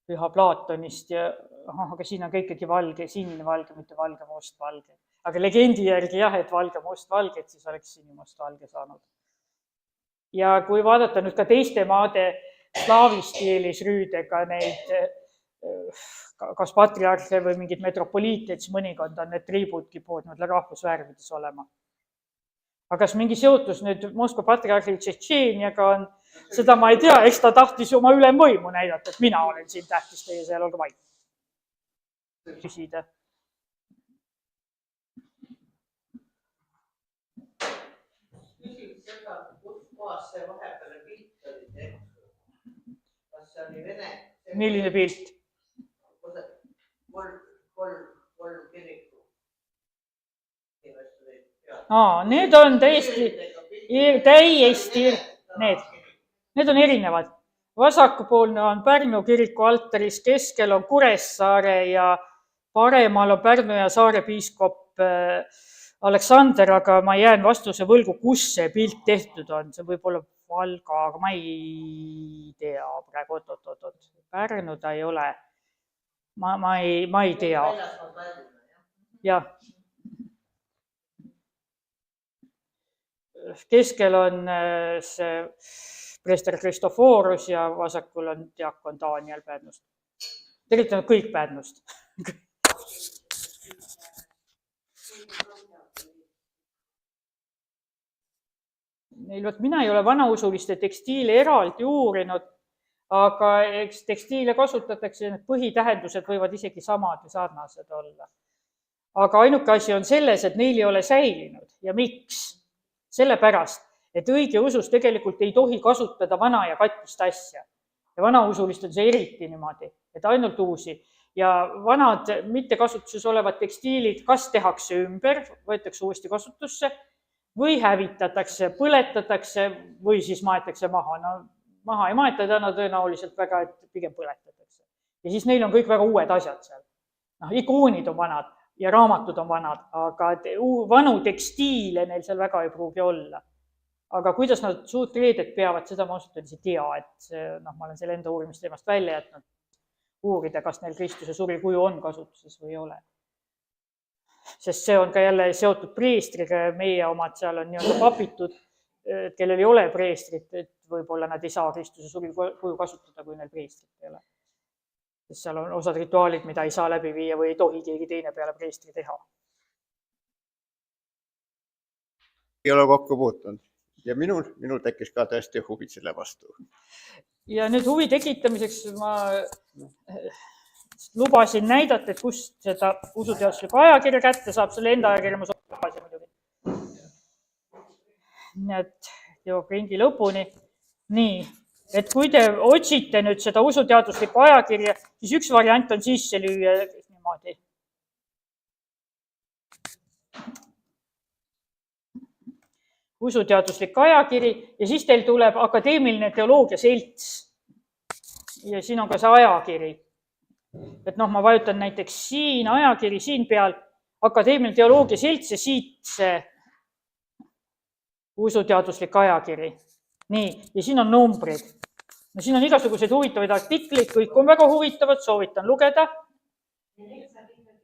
püha Platonist, aga siin on ka ikkagi valge, sinine valge, mitte valge, must valge. Aga legendi järgi jah, et valge, must valge, et siis oleks sinimust valge saanud. Ja kui vaadata nüüd ka teiste maade slaavi stiilis rüüdega neid kas patriarhe või mingid metropoliite, siis mõnikord on need triibudki poodnud rahvusvärvides olema. Aga kas mingi seotus nüüd Moskva patriarhi Tšetšeeniaga on, seda ma ei tea, eks ta tahtis oma ülemvõimu näidata, et mina olen siin tähtis, teie seal olge vait. Küsida. Küsin seda, kus kohas see vahepeale pilt oli tehtud. Kas see oli Vene? Milline pilt? Kolm kiriku. Need on täiesti, need on erinevad. Vasakupoolne on Pärnu kiriku altaris, keskel on Kuressaare ja paremal on Pärnu ja Saare piiskop Aleksander, aga ma jään vastuse võlgu, kus see pilt tehtud on. See võib olla Valga, aga ma ei tea praegu, oot. Pärnu ta ei ole. Ma ei tea. Jah. Keskel on see preester Kristoforus ja vasakul on diakon Daniel Pärnust. Tegelikult on kõik Pärnust. Mina ei ole vanausuliste tekstiile eraldi uurinud, aga eks tekstiile kasutatakse, need põhitähendused võivad isegi samad ja sarnased olla. Aga ainuke asi on selles, et neil ei ole säilinud. Ja miks? Sellepärast, et õige usus tegelikult ei tohi kasutada vana ja katkist asja. Ja vanausulist on see eriti niimoodi, et ainult uusi. Ja vanad mittekasutuses olevad tekstiilid kas tehakse ümber, võetakse uuesti kasutusse, või hävitatakse, põletatakse või siis maetakse maha. No, maha ei maeta täna tõenäoliselt väga, et pigem põletatakse. Ja siis neil on kõik väga uued asjad seal. Ikoonid on vanad ja raamatud on vanad, aga vanu tekstiile neil seal väga ei pruugi olla. Aga kuidas nad suurt reedet peavad, seda ma ausalt ei tea, et ma olen selle enda uurimisteemast välja jätnud uurida, kas neil Kristuse suri kuju on kasutuses või ei ole. Sest see on ka jälle seotud preestriga ja meie omad seal on nii-öelda papitud, kellel ei ole preestrit, et võib-olla nad ei saa Kristuse suri kuju kasutada, kui neil preestrit ei ole. Sest seal on osad rituaalid, mida ei saa läbi viia või ei tohi keegi teine peale preestri teha. Ei ole kokku puutunud ja minul tekkis ka tõesti huvi selle vastu. Ja nüüd huvi tekitamiseks ma lubasin näidata, et kust seda usuteaduslikku ajakirja kätte saab, selle enda ajakirja ma soovitasin muidugi. Nii et jõuab ringi lõpuni. Nii, et kui te otsite nüüd seda usuteaduslikku ajakirja, siis üks variant on sisse lüüa niimoodi. Usuteaduslik ajakiri ja siis teil tuleb akadeemiline teoloogia selts. Ja siin on ka see ajakiri. Et ma vajutan näiteks siin ajakiri siin peal, akadeemiline teoloogia selts ja siit see usuteaduslik ajakiri. Nii, ja siin on numbrid. No siin on igasuguseid huvitavaid artikleid, kõik on väga huvitavad, soovitan lugeda.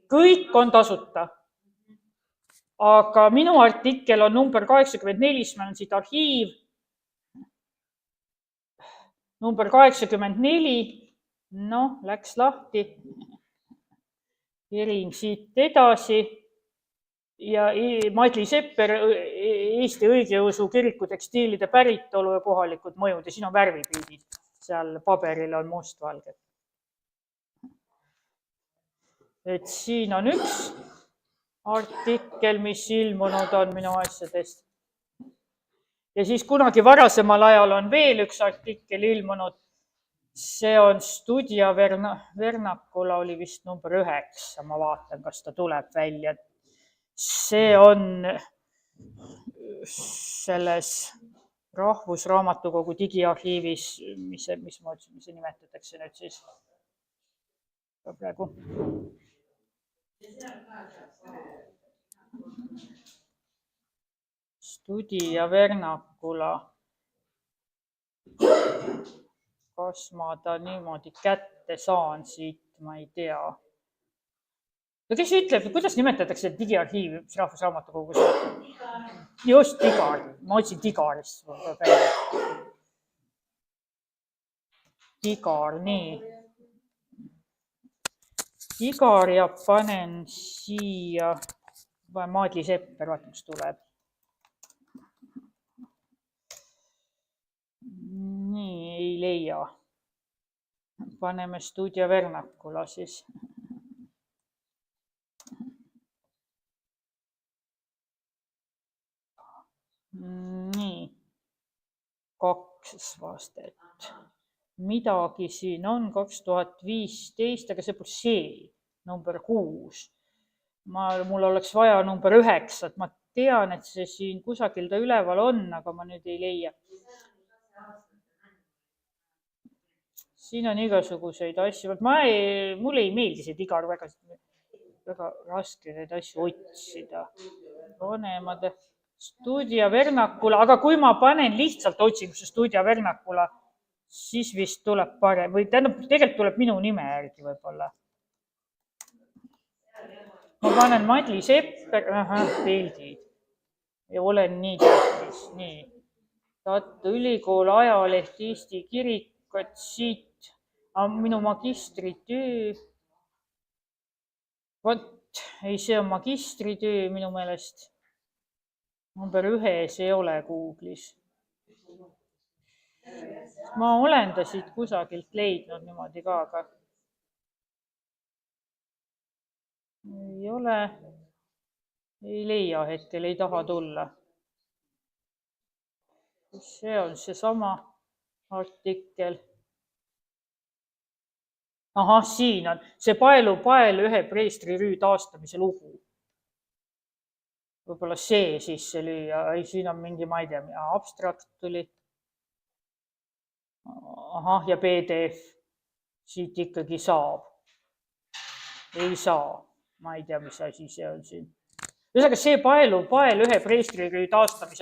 Kõik on tasuta. Aga minu artikkel on number 84, meil on siit arhiiv. Number 84, läks lahti. Erin siit edasi. Ja Madli Sepper, Eesti õigeusu kiriku tekstiilide päritolu ja kohalikud mõjud. Ja siin on värvipildid. Seal paberil on mustvalged. Et siin on üks artikkel, mis ilmunud on minu asjadest. Ja siis kunagi varasemal ajal on veel üks artikkel ilmunud. See on Studia Vernacula, oli vist number 9. Ma vaatan, kas ta tuleb välja. See on selles Rahvusraamatukogu digiarhiivis, mis nimetatakse nüüd siis praegu. Studia Vernacula. Kas ma ta niimoodi kätte saan siit, ma ei tea. Ja kes ütleb, kuidas nimetatakse digiarhiivi Rahvusraamatukogus? Just Digar. Ma otsin Digarist. Digar, nii. Igar ja panen siia Maadli Sepper, vaata kus tuleb. Nii, ei leia. Paneme Studio Vernacula siis. Nii, 2 vastet. Midagi siin on 2015, aga see pole see, number 6. Mul oleks vaja number 9, ma tean, et see siin kusagil ta üleval on, aga ma nüüd ei leia. Siin on igasuguseid asju, mulle ei meeldi see Igar, väga raske neid asju otsida. Vanemad Studio Vernacula, aga kui ma panen lihtsalt otsingusse Studio Vernacula, siis vist tuleb parem või tegelikult tuleb minu nime järgi võib-olla. Ma panen Madli Sepper, pildid. Ja olen nii tähtis, nii. Tartu Ülikool, ajaleht, Eesti kirik, siit, minu magistritöö. Vot, ei, see on magistritöö minu meelest. Number 1 ei ole Google'is. Ma olen ta siit kusagilt leidnud niimoodi ka, aga ei ole, ei leia hetkel, ei taha tulla. See on seesama artikkel. Ahah, siin on see Paelu ühe preestrirüü taastamise lugu. Võib-olla see sisse lüüa, siin on mingi, ma ei tea, abstrakt tuli. Ahah, ja PDF siit ikkagi saab. Ei saa, ma ei tea, mis asi see on siin. Ühesõnaga see Paelu ühe preestrirüü taastamise